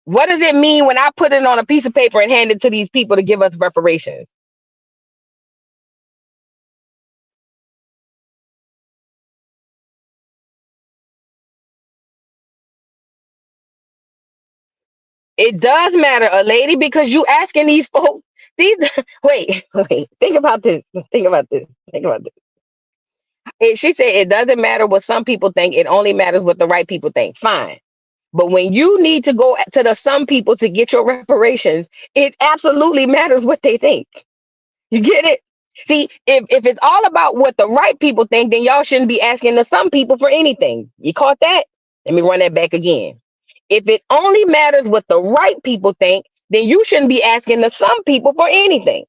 what does it mean when I put it on a piece of paper and hand it to these people to give us reparations? It does matter, a lady, because you asking these folks. These wait. Think about this. Think about this. She said it doesn't matter what some people think. It only matters what the right people think. Fine. But when you need to go to the some people to get your reparations, it absolutely matters what they think. You get it? See, if it's all about what the right people think, then y'all shouldn't be asking the some people for anything. You caught that? Let me run that back again. If it only matters what the right people think, then you shouldn't be asking the some people for anything.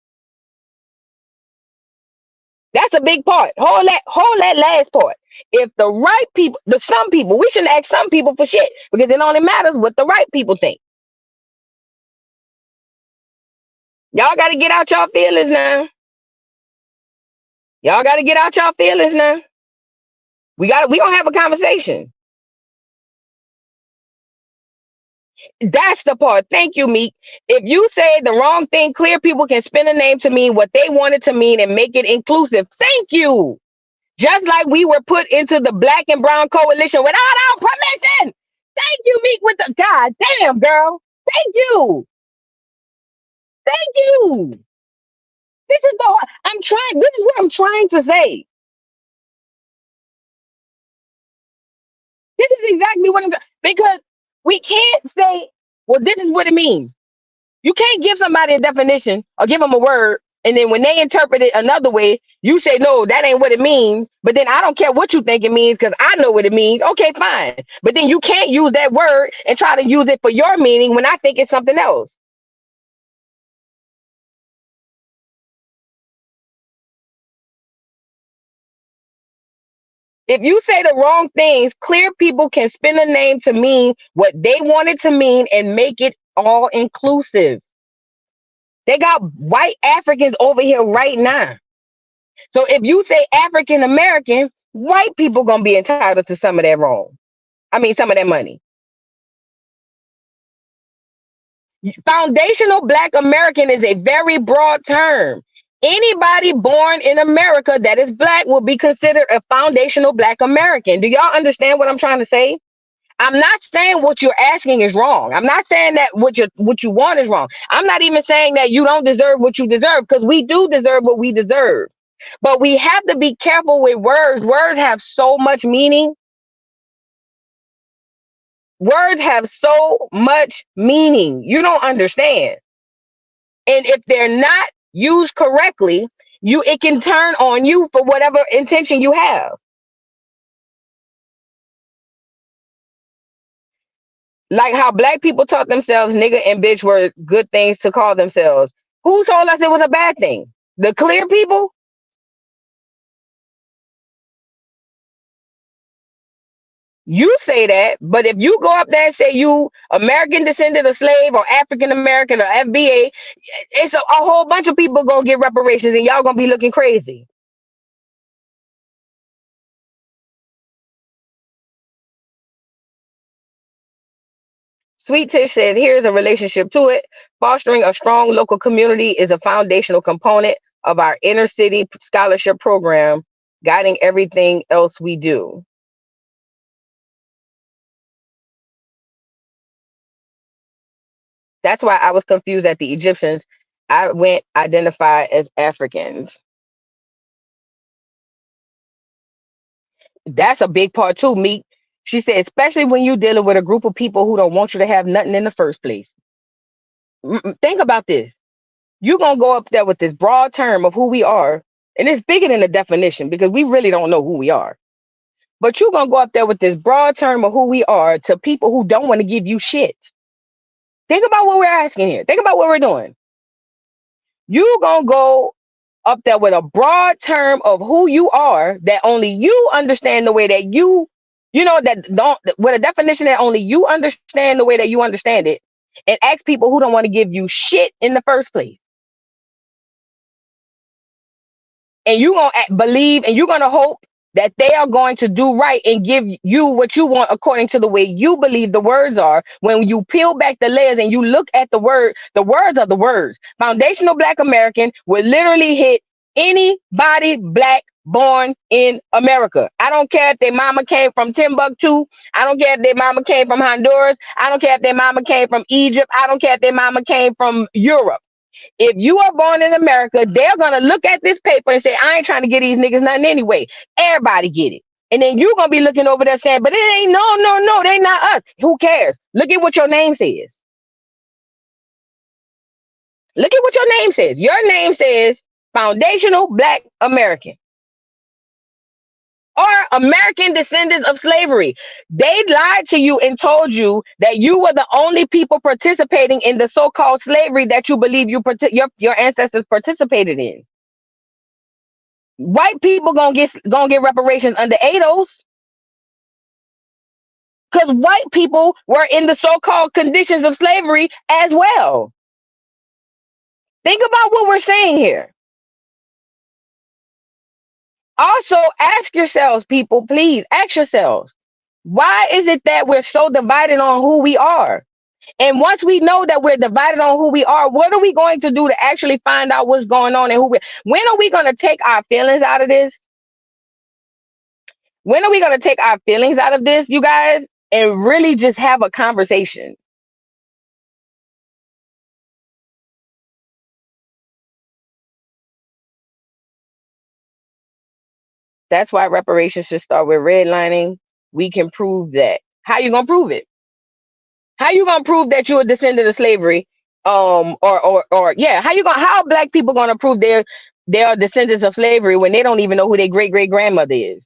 That's a big part. Hold that last part. If the right people, the some people, we shouldn't ask some people for shit because it only matters what the right people think. Y'all got to get out y'all feelings now. Y'all got to get out y'all feelings now. We gonna have a conversation. That's the part. Thank you, Meek. If you say the wrong thing, clear people can spin a name to mean what they want it to mean and make it inclusive. Thank you. Just like we were put into the black and brown coalition without our permission. Thank you, Meek, with the God damn girl. Thank you. Thank you. This is this is what I'm trying to say. This is exactly what because we can't say, well, this is what it means. You can't give somebody a definition or give them a word, and then when they interpret it another way, you say, no, that ain't what it means. But then I don't care what you think it means because I know what it means. Okay, fine. But then you can't use that word and try to use it for your meaning when I think it's something else. If you say the wrong things, clear people can spin a name to mean what they want it to mean and make it all inclusive. They got white Africans over here right now. So if you say African American, white people gonna be entitled to some of that wrong. I mean, some of that money. Foundational Black American is a very broad term. Anybody born in America that is Black will be considered a foundational Black American. Do y'all understand what I'm trying to say? I'm not saying what you're asking is wrong. I'm not saying that what you want is wrong. I'm not even saying that you don't deserve what you deserve because we do deserve what we deserve. But we have to be careful with words. Words have so much meaning. Words have so much meaning. You don't understand. And if they're not used correctly, it can turn on you for whatever intention you have. Like how Black people taught themselves nigga and bitch were good things to call themselves. Who told us it was a bad thing? The clear people? You say that, but if you go up there and say you American descendant of slave or African American or FBA, it's a whole bunch of people gonna get reparations and y'all gonna be looking crazy. Sweet Tish says, here's a relationship to it. Fostering a strong local community is a foundational component of our inner city scholarship program, guiding everything else we do. That's why I was confused at the Egyptians. I went identified as Africans. That's a big part too, Meek. She said, especially when you're dealing with a group of people who don't want you to have nothing in the first place. Think about this. You're going to go up there with this broad term of who we are, and it's bigger than the definition because we really don't know who we are. But you're going to go up there with this broad term of who we are to people who don't want to give you shit. Think about what we're asking here. Think about what we're doing. You're going to go up there with a broad term of who you are that only you understand the way that that don't, with a definition that only you understand the way that you understand it, and ask people who don't want to give you shit in the first place. And you're going to believe and you're going to hope that they are going to do right and give you what you want according to the way you believe the words are. When you peel back the layers and you look at the words are the words. Foundational Black American would literally hit anybody Black born in America. I don't care if their mama came from Timbuktu. I don't care if their mama came from Honduras. I don't care if their mama came from Egypt. I don't care if their mama came from Europe. If you are born in America, they're gonna look at this paper and say, I ain't trying to get these niggas nothing anyway. Everybody get it. And then you're gonna be looking over there saying, but it ain't no, they not us. Who cares? Look at what your name says. Look at what your name says. Your name says Foundational Black American or American Descendants of Slavery. They lied to you and told you that you were the only people participating in the so-called slavery that you believe your ancestors participated in. White people gonna get reparations under ADOS because white people were in the so-called conditions of slavery as well. Think about what we're saying here. Also, ask yourselves, people, please ask yourselves, why is it that we're so divided on who we are? And once we know that we're divided on who we are, what are we going to do to actually find out what's going on and when are we going to take our feelings out of this? When are we going to take our feelings out of this, you guys, and really just have a conversation? That's why reparations should start with redlining. We can prove that. How you going to prove it? How you gonna prove that you're a descendant of slavery? Or yeah, how black people gonna prove they're descendants of slavery when they don't even know who their great grandmother is?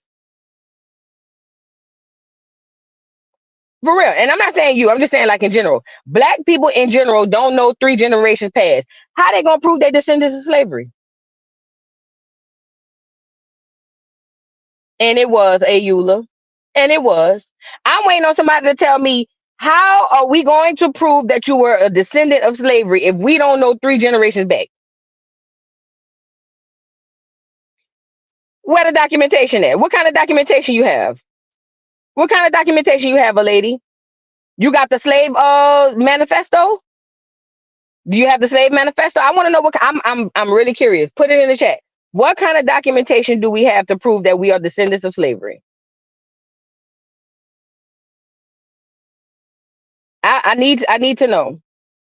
For real. And I'm not saying you, I'm just saying like in general. Black people in general don't know 3 generations past. How they gonna prove they descendants of slavery? And it was a Eula. And it was. I'm waiting on somebody to tell me, how are we going to prove that you were a descendant of slavery if we don't know 3 generations back? Where the documentation at? What kind of documentation you have? What kind of documentation you have, a lady? You got the slave manifesto? Do you have the slave manifesto? I want to know I'm really curious. Put it in the chat. What kind of documentation do we have to prove that we are descendants of slavery? I need to know.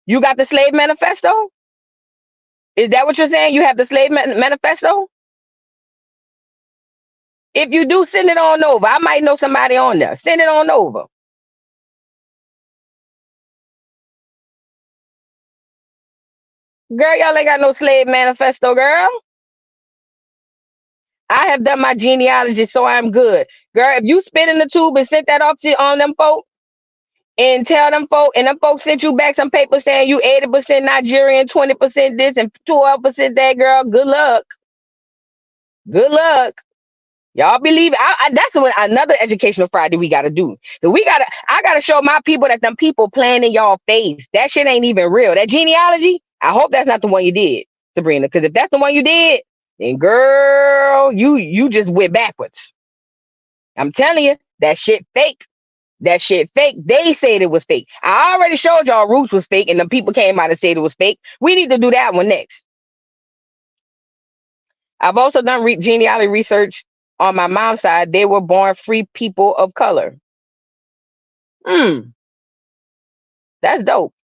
You got the slave manifesto? Is that what you're saying? You have the slave manifesto? If you do, send it on over. I might know somebody on there. Send it on over. Girl, y'all ain't got no slave manifesto, girl. I have done my genealogy, so I'm good. Girl, if you spit in the tube and sent that off on them folk and tell them folk, and them folks sent you back some paper saying you 80% Nigerian, 20% this, and 12% that, girl, good luck. Good luck. Y'all believe it? That's another educational Friday we gotta do. So I gotta show my people that them people playing in y'all face. That shit ain't even real. That genealogy, I hope that's not the one you did, Sabrina. Because if that's the one you did, then girl, you just went backwards. I'm telling you, that shit fake. That shit fake. They said it was fake. I already showed y'all Roots was fake, and the people came out and said it was fake. We need to do that one next. I've also done genealogy research on my mom's side. They were born free people of color. That's dope.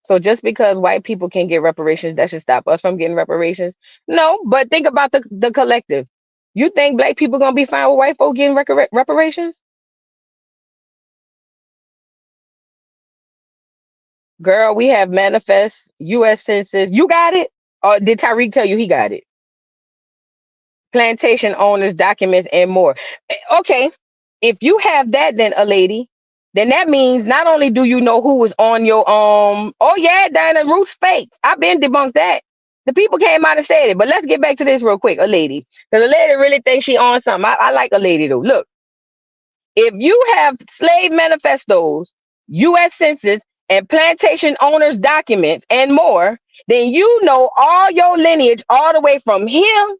So just because white people can get reparations, that should stop us from getting reparations? No, but think about the collective. You think black people gonna be fine with white folk getting reparations? Girl, we have manifest U.S. Census. You got it? Or did Tyreek tell you he got it? Plantation owners, documents, and more. Okay, if you have that, then a lady, then that means not only do you know who was on your oh yeah, Diana Ruth's fake. I've been debunked that. The people came out and said it. But let's get back to this real quick, a lady. Because a lady really thinks she on something. I like a lady though. Look, if you have slave manifestos, U.S. Census, and plantation owners' documents and more, then you know all your lineage all the way from him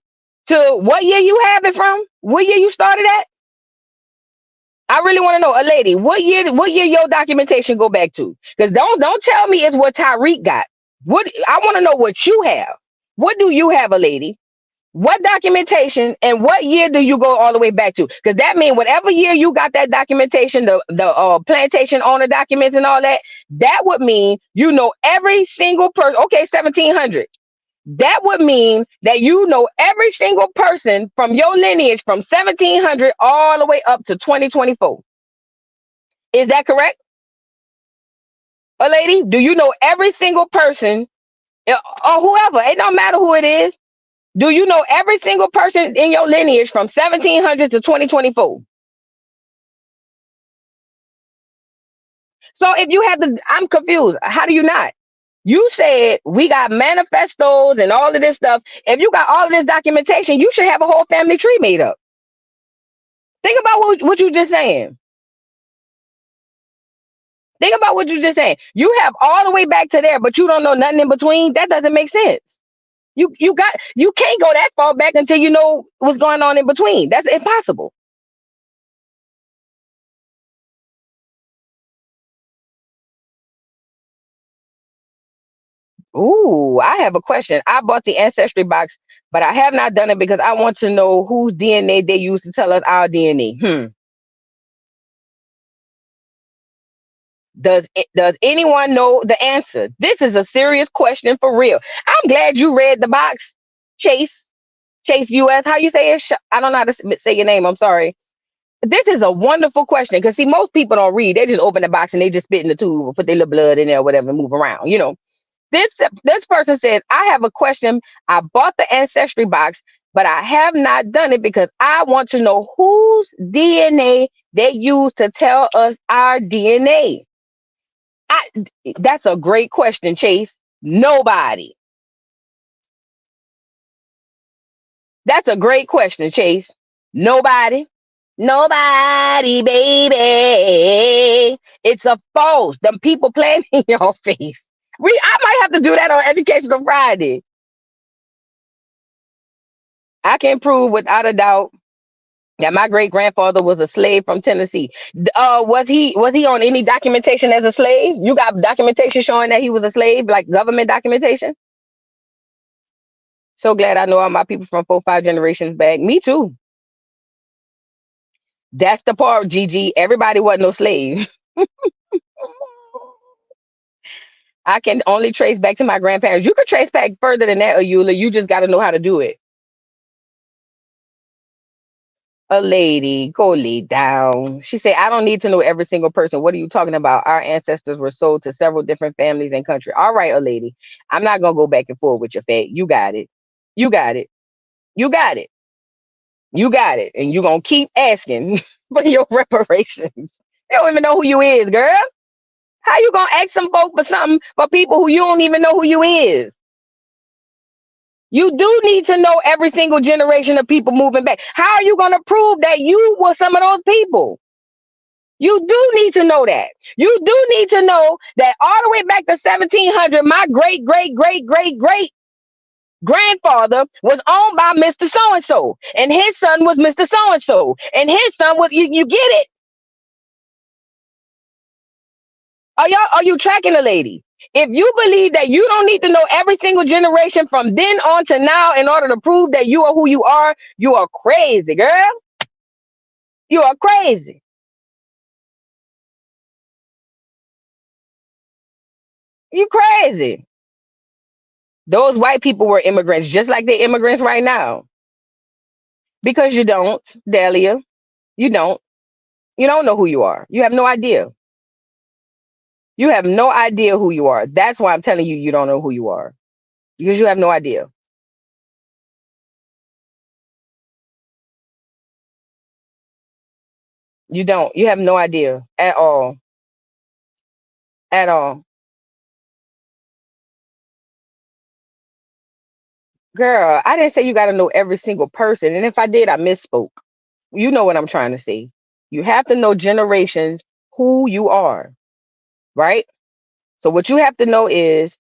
to what year you have it from, what year you started at. I really want to know, a lady, what year your documentation go back to? Because don't tell me it's what Tyreek got. What I want to know what you have. What do you have, a lady? What documentation and what year do you go all the way back to? Because that means whatever year you got that documentation, the plantation owner documents and all that, that would mean you know every single person. Okay, 1700. That would mean that you know every single person from your lineage from 1700 all the way up to 2024. Is that correct? A lady, do you know every single person or whoever? It don't matter who it is. Do you know every single person in your lineage from 1700 to 2024? So if you have the, I'm confused. How do you not? You said we got manifestos and all of this stuff. If you got all of this documentation, you should have a whole family tree made up. Think about what you just saying. Think about what you just saying. You have all the way back to there, but you don't know nothing in between. That doesn't make sense. You can't go that far back until you know what's going on in between. That's impossible. Ooh, I have a question. I bought the ancestry box, but I have not done it because I want to know whose DNA they use to tell us our DNA. Does anyone know the answer? This is a serious question for real. I'm glad you read the box, Chase. Chase US. How you say it? I don't know how to say your name. I'm sorry. This is a wonderful question because see, most people don't read. They just open the box and they just spit in the tube or put their little blood in there, or whatever, and move around. This person says, I have a question. I bought the ancestry box, but I have not done it because I want to know whose DNA they use to tell us our DNA. I, that's a great question, Chase. Nobody. That's a great question, Chase. Nobody. Nobody, baby. It's a false. Them people playing in your face. I might have to do that on Educational Friday. I can prove without a doubt that my great grandfather was a slave from Tennessee. Was he on any documentation as a slave? You got documentation showing that he was a slave, like government documentation? So glad I know all my people from 4, 5 generations back. Me too. That's the part, Gigi. Everybody wasn't no slave. I can only trace back to my grandparents. You could trace back further than that, Ayula. You just got to know how to do it. A lady, go lay down. She said, I don't need to know every single person. What are you talking about? Our ancestors were sold to several different families and countries. All right, a lady. I'm not going to go back and forth with your fat. You got it. You got it. You got it. You got it. And you're going to keep asking for your reparations. They don't even know who you is, girl. How you going to ask some folk for something for people who you don't even know who you is? You do need to know every single generation of people moving back. How are you going to prove that you were some of those people? You do need to know that. You do need to know that all the way back to 1700, my great, great, great, great, great grandfather was owned by Mr. So and so, and his son was Mr. So and so, and his son was, you get it? Are you tracking the lady? If you believe that you don't need to know every single generation from then on to now in order to prove that you are who you are crazy, girl. You are crazy. You crazy. Those white people were immigrants, just like they're immigrants right now. Because you don't, Delia. You don't. You don't know who you are. You have no idea. You have no idea who you are. That's why I'm telling you, you don't know who you are. Because you have no idea. You don't. You have no idea at all. At all. Girl, I didn't say you got to know every single person. And if I did, I misspoke. You know what I'm trying to say. You have to know generations who you are, right? So what you have to know is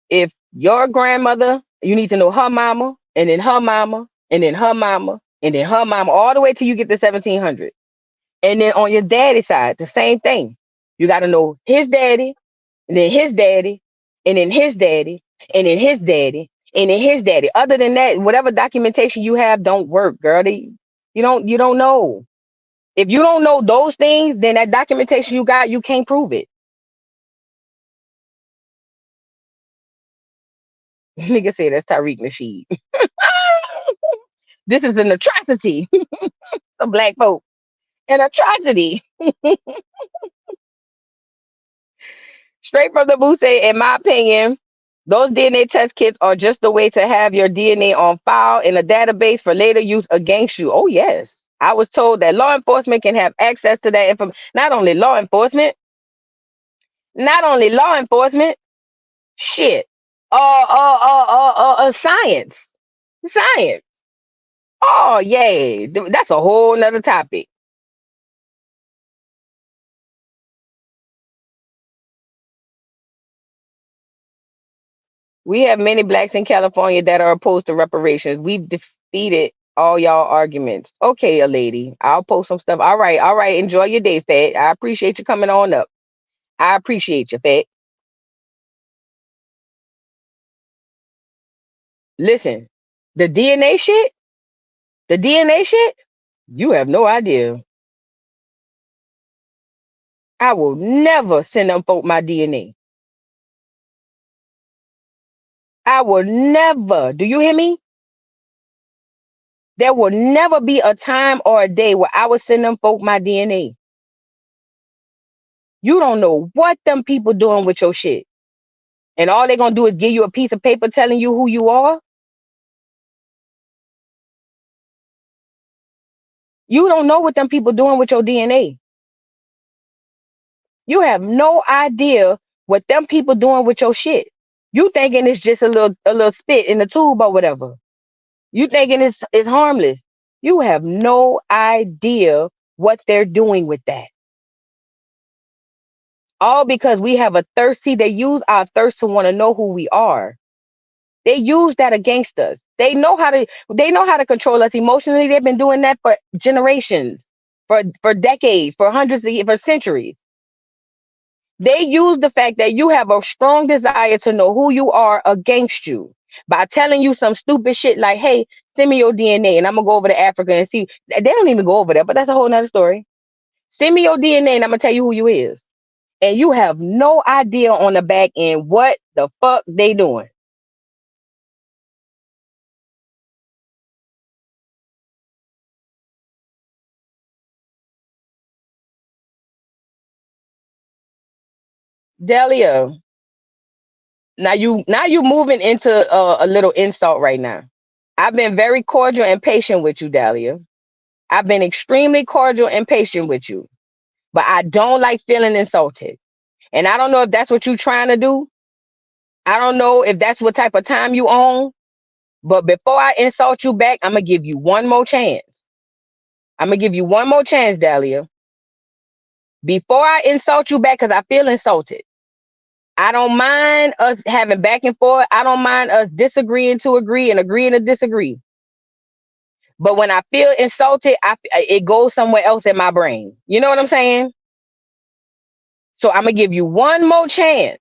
if your grandmother, you need to know her mama, and then her mama, and then her mama, and then her mama, all the way till you get to 1700. And then on your daddy side, the same thing. You got to know his daddy, and then his daddy, and then his daddy, and then his daddy, and then his daddy. Other than that, whatever documentation you have don't work, girl. You don't know. If you don't know those things, then that documentation you got, you can't prove it. Nigga said that's Tariq Nasheed. This is an atrocity. The black folk. An atrocity. Straight from the booth say, in my opinion, those DNA test kits are just a way to have your DNA on file in a database for later use against you. Oh, yes. I was told that law enforcement can have access to that information. Not only law enforcement, shit. Science. Science. Oh, yay. That's a whole nother topic. We have many blacks in California that are opposed to reparations. We've defeated all y'all arguments. Okay, a lady. I'll post some stuff. All right, all right. Enjoy your day, Fat. I appreciate you coming on up. I appreciate you, Fat. Listen, the DNA shit, the DNA shit, you have no idea. I will never send them folk my DNA. I will never. Do you hear me? There will never be a time or a day where I would send them folk my DNA. You don't know what them people doing with your shit. And all they're gonna do is give you a piece of paper telling you who you are. You don't know what them people doing with your DNA. You have no idea what them people doing with your shit. You thinking it's just a little spit in the tube or whatever. You thinking it's harmless. You have no idea what they're doing with that. All because we have a thirst. See, they use our thirst to want to know who we are. They use that against us. They know how to control us emotionally. They've been doing that for generations, for decades, for hundreds of years, for centuries. They use the fact that you have a strong desire to know who you are against you by telling you some stupid shit like, hey, send me your DNA and I'm gonna go over to Africa and see. They don't even go over there, but that's a whole nother story. Send me your DNA and I'm gonna tell you who you is. And you have no idea on the back end what the fuck they doing. Delia, now you moving into a little insult right now. I've been very cordial and patient with you, Dahlia. I've been extremely cordial and patient with you, but I don't like feeling insulted. And I don't know if that's what you're trying to do. I don't know if that's what type of time you own. But before I insult you back, I'm gonna give you one more chance. I'm gonna give you one more chance, Dahlia. Before I insult you back, because I feel insulted. I don't mind us having back and forth. I don't mind us disagreeing to agree and agreeing to disagree. But when I feel insulted, it goes somewhere else in my brain. You know what I'm saying? So I'm gonna give you one more chance.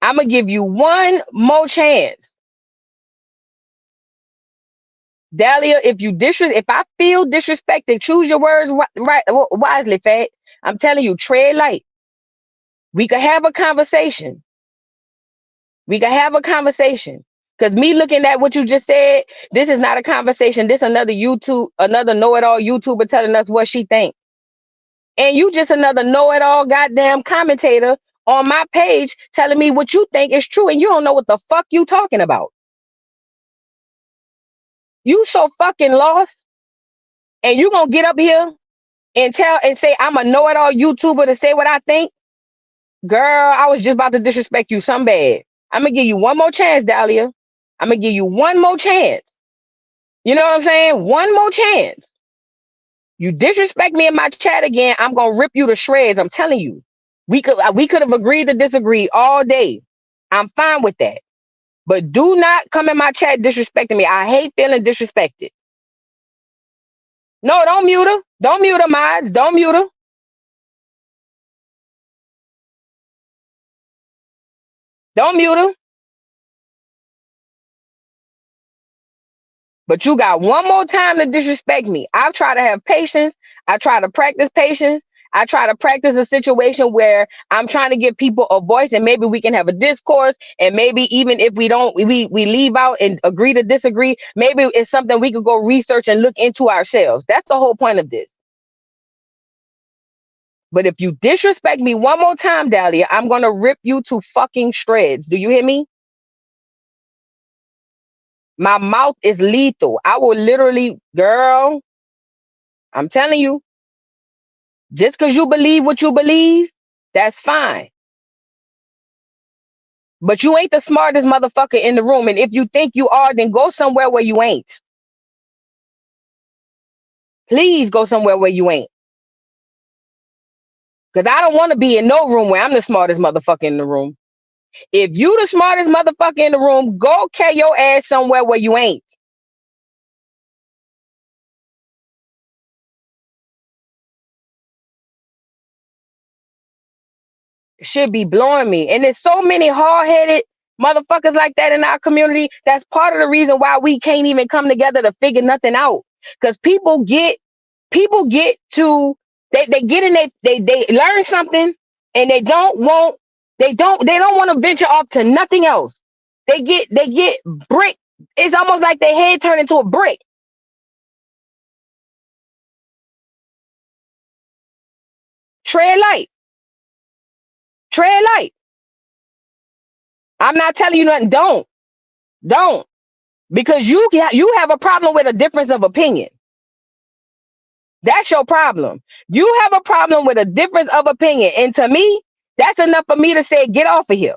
I'm gonna give you one more chance. Dahlia, if I feel disrespected, choose your words wisely, Fat. I'm telling you, tread light. We could have a conversation. We can have a conversation. Because me looking at what you just said, this is not a conversation. This another know-it-all YouTuber telling us what she thinks. And you just another know-it-all goddamn commentator on my page telling me what you think is true, and you don't know what the fuck you talking about. You so fucking lost, and you gonna get up here and tell and say I'm a know-it-all YouTuber to say what I think? Girl, I was just about to disrespect you some bad. I'm gonna give you one more chance, Dahlia. I'm gonna give you one more chance. You know what I'm saying? One more chance. You disrespect me in my chat again, I'm gonna rip you to shreds. I'm telling you. We could have agreed to disagree all day. I'm fine with that. But do not come in my chat disrespecting me. I hate feeling disrespected. No, don't mute her. Don't mute her, Miles. Don't mute her. Don't mute her. But you got one more time to disrespect me. I've tried to have patience. I try to practice patience. I try to practice a situation where I'm trying to give people a voice and maybe we can have a discourse. And maybe even if we don't, we leave out and agree to disagree, maybe it's something we could go research and look into ourselves. That's the whole point of this. But if you disrespect me one more time, Dahlia, I'm going to rip you to fucking shreds. Do you hear me? My mouth is lethal. I will literally, girl, I'm telling you, just because you believe what you believe, that's fine. But you ain't the smartest motherfucker in the room. And if you think you are, then go somewhere where you ain't. Please go somewhere where you ain't. Because I don't want to be in no room where I'm the smartest motherfucker in the room. If you the smartest motherfucker in the room, go carry your ass somewhere where you ain't. Should be blowing me. And there's so many hard-headed motherfuckers like that in our community. That's part of the reason why we can't even come together to figure nothing out. Because people get to they get in they learn something and they don't want to venture off to nothing else. They get brick. It's almost like their head turned into a brick. Tread light. Tread light. I'm not telling you nothing. Don't. Because you have a problem with a difference of opinion. That's your problem. You have a problem with a difference of opinion. And to me, that's enough for me to say, get off of here.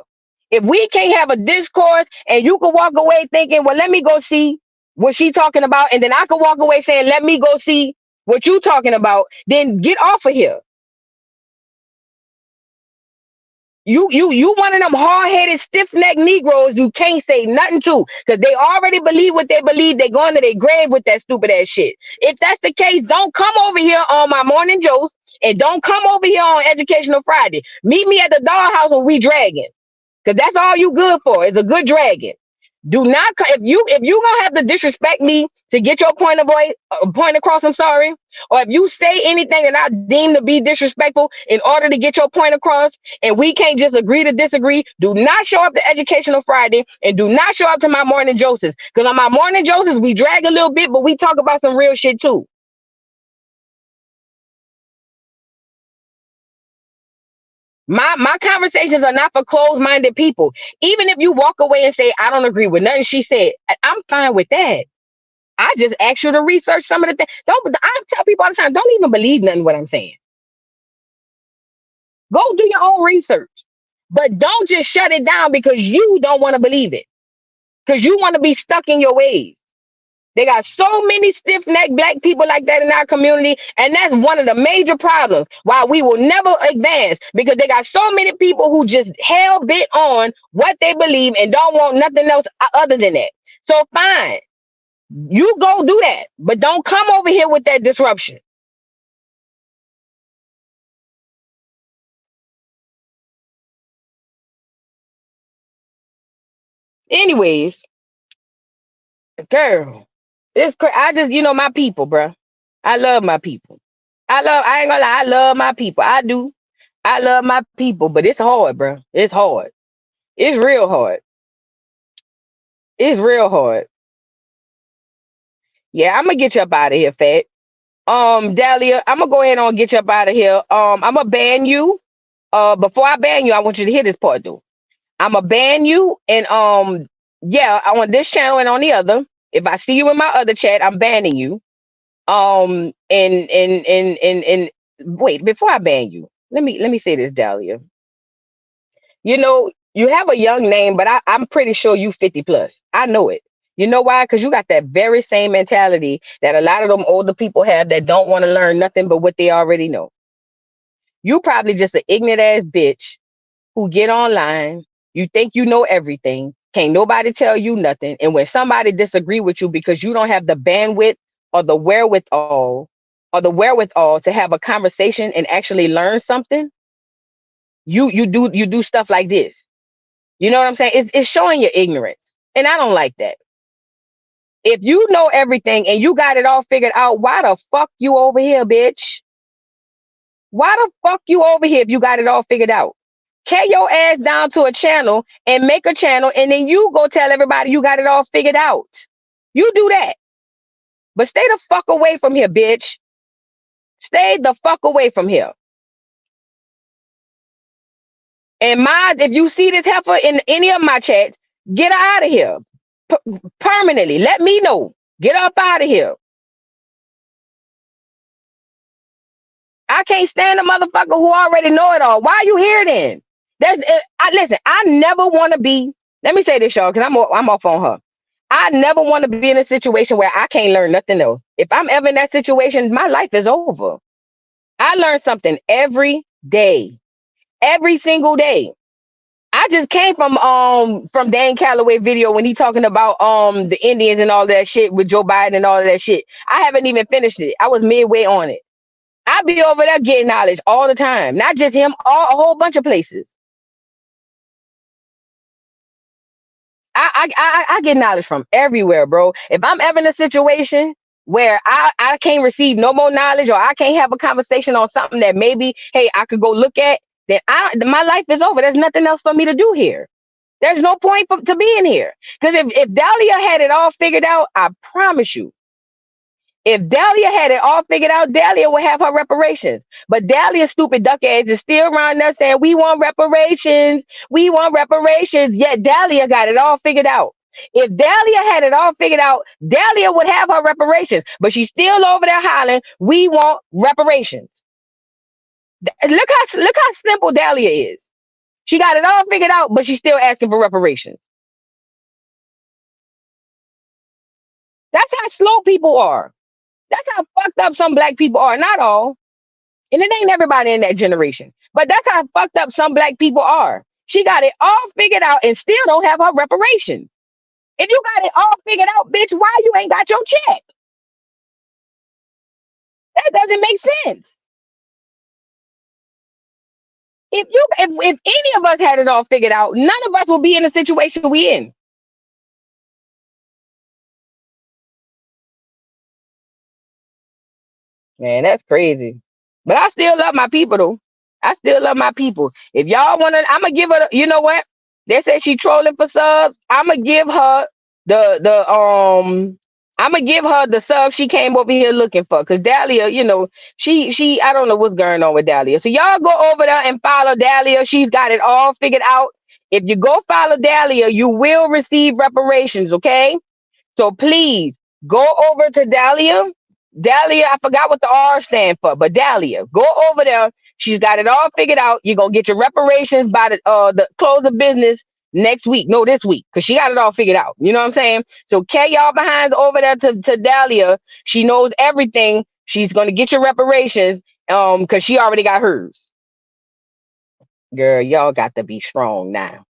If we can't have a discourse and you can walk away thinking, well, let me go see what she talking about, and then I can walk away saying, let me go see what you talking about, then get off of here. You one of them hard-headed, stiff-necked Negroes you can't say nothing to because they already believe what they believe. They going to their grave with that stupid ass shit. If that's the case, don't come over here on my morning Joce and don't come over here on Educational Friday. Meet me at the dollhouse when we dragging. Because that's all you good for is a good dragon. Do not if you gonna have to disrespect me to get your point across. I'm sorry, or if you say anything that I deem to be disrespectful in order to get your point across, and we can't just agree to disagree. Do not show up to Educational Friday, and do not show up to my morning Josephs. Because on my morning Josephs, we drag a little bit, but we talk about some real shit too. My conversations are not for closed-minded people. Even if you walk away and say, I don't agree with nothing she said, I'm fine with that. I just ask you to research some of the things. Don't I tell people all the time, don't even believe nothing what I'm saying. Go do your own research. But don't just shut it down because you don't want to believe it. Because you want to be stuck in your ways. They got so many stiff-necked black people like that in our community, and that's one of the major problems why we will never advance because they got so many people who just hell-bent on what they believe and don't want nothing else other than that. So fine, you go do that, but don't come over here with that disruption. Anyways, girl, it's crazy. I just, my people, bruh. I love my people. I ain't gonna lie, I love my people. I do. I love my people, but it's hard, bruh. It's hard. It's real hard. It's real hard. Yeah, I'm gonna get you up out of here, Fat. Dahlia, I'm gonna go ahead and get you up out of here. I'm gonna ban you. Before I ban you, I want you to hear this part though. I'm gonna ban you, and yeah, on this channel and on the other. If I see you in my other chat, I'm banning you. And wait, before I ban you, let me say this, Dahlia. You have a young name, but I'm pretty sure you 50 plus. I know it. You know why? Because you got that very same mentality that a lot of them older people have that don't want to learn nothing but what they already know. You probably just an ignorant ass bitch who get online. You think you know everything. Can't nobody tell you nothing. And when somebody disagree with you because you don't have the bandwidth or the wherewithal to have a conversation and actually learn something, you do stuff like this. You know what I'm saying? It's showing your ignorance. And I don't like that. If you know everything and you got it all figured out, why the fuck you over here, bitch? Why the fuck you over here if you got it all figured out? Carry your ass down to a channel and make a channel, and then you go tell everybody you got it all figured out. You do that. But stay the fuck away from here, bitch. Stay the fuck away from here. And mind, if you see this heifer in any of my chats, get her out of here. Permanently. Let me know. Get up out of here. I can't stand a motherfucker who already know it all. Why are you here then? Listen, I never want to be, let me say this, y'all, because I'm off on her. I never want to be in a situation where I can't learn nothing else. If I'm ever in that situation, my life is over. I learn something every day. Every single day. I just came from Dan Calloway video when he talking about the Indians and all that shit with Joe Biden and all of that shit. I haven't even finished it. I was midway on it. I be over there getting knowledge all the time. Not just him, a whole bunch of places. I get knowledge from everywhere, bro. If I'm ever in a situation where I can't receive no more knowledge, or I can't have a conversation on something that maybe, hey, I could go look at, then my life is over. There's nothing else for me to do here. There's no point to being here. Because if Dahlia had it all figured out, I promise you, if Dahlia had it all figured out, Dahlia would have her reparations. But Dahlia's stupid duck ass is still around there saying, we want reparations. We want reparations. Yet Dahlia got it all figured out. If Dahlia had it all figured out, Dahlia would have her reparations. But she's still over there hollering, we want reparations. Look how simple Dahlia is. She got it all figured out, but she's still asking for reparations. That's how slow people are. That's how fucked up some black people are. Not all. And it ain't everybody in that generation. But that's how fucked up some black people are. She got it all figured out and still don't have her reparations. If you got it all figured out, bitch, why you ain't got your check? That doesn't make sense. If any of us had it all figured out, none of us will be in the situation we in. Man, that's crazy. But I still love my people though. I still love my people. If y'all wanna, I'ma give her you know what? They said she trolling for subs. I'ma give her the I'ma give her the sub she came over here looking for. Cause Dahlia, she I don't know what's going on with Dahlia. So y'all go over there and follow Dahlia. She's got it all figured out. If you go follow Dahlia, you will receive reparations, okay? So please go over to Dahlia. Dahlia, I forgot what the R stand for, but Dahlia, go over there. She's got it all figured out. You're gonna get your reparations by the close of business next week. No, this week, because she got it all figured out. You know what I'm saying? So carry y'all behinds over there to Dahlia. She knows everything. She's gonna get your reparations, because she already got hers. Girl, y'all got to be strong now.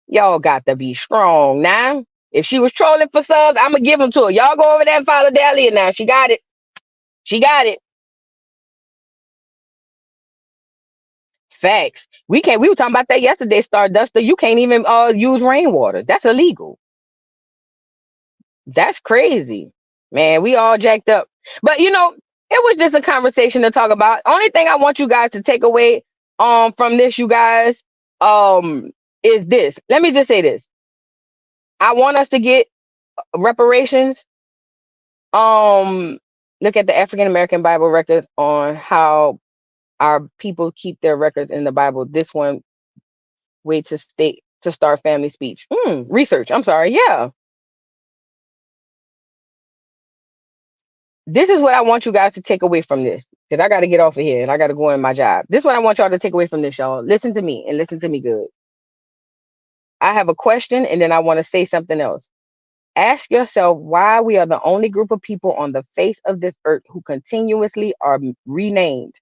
Y'all got to be strong now. If she was trolling for subs, I'm gonna give them to her. Y'all go over there and follow Dahlia now. She got it. She got it. Facts. We were talking about that yesterday, Starduster. You can't even use rainwater. That's illegal. That's crazy. Man, we all jacked up. But it was just a conversation to talk about. Only thing I want you guys to take away from this, you guys, is this. Let me just say this. I want us to get reparations. Look at the African American Bible record on how our people keep their records in the Bible. This one, way to start family speech. Research. I'm sorry. Yeah. This is what I want you guys to take away from this. Because I got to get off of here and I got to go in my job. This is what I want y'all to take away from this, y'all. Listen to me and listen to me good. I have a question and then I want to say something else. Ask yourself why we are the only group of people on the face of this earth who continuously are renamed.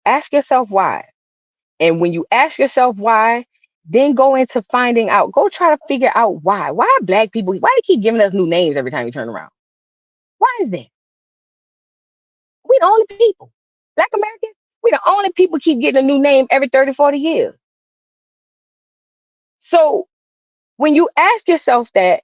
Ask yourself why. And when you ask yourself why, then go into finding out. Go try to figure out why. Why are black people, why they keep giving us new names every time you turn around? Why is that? We the only people. Black Americans, we the only people keep getting a new name every 30, 40 years. So when you ask yourself that,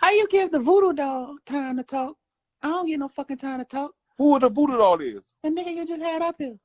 How you give the voodoo doll time to talk? I don't get no fucking time to talk. Who the voodoo doll is? The nigga you just had up here.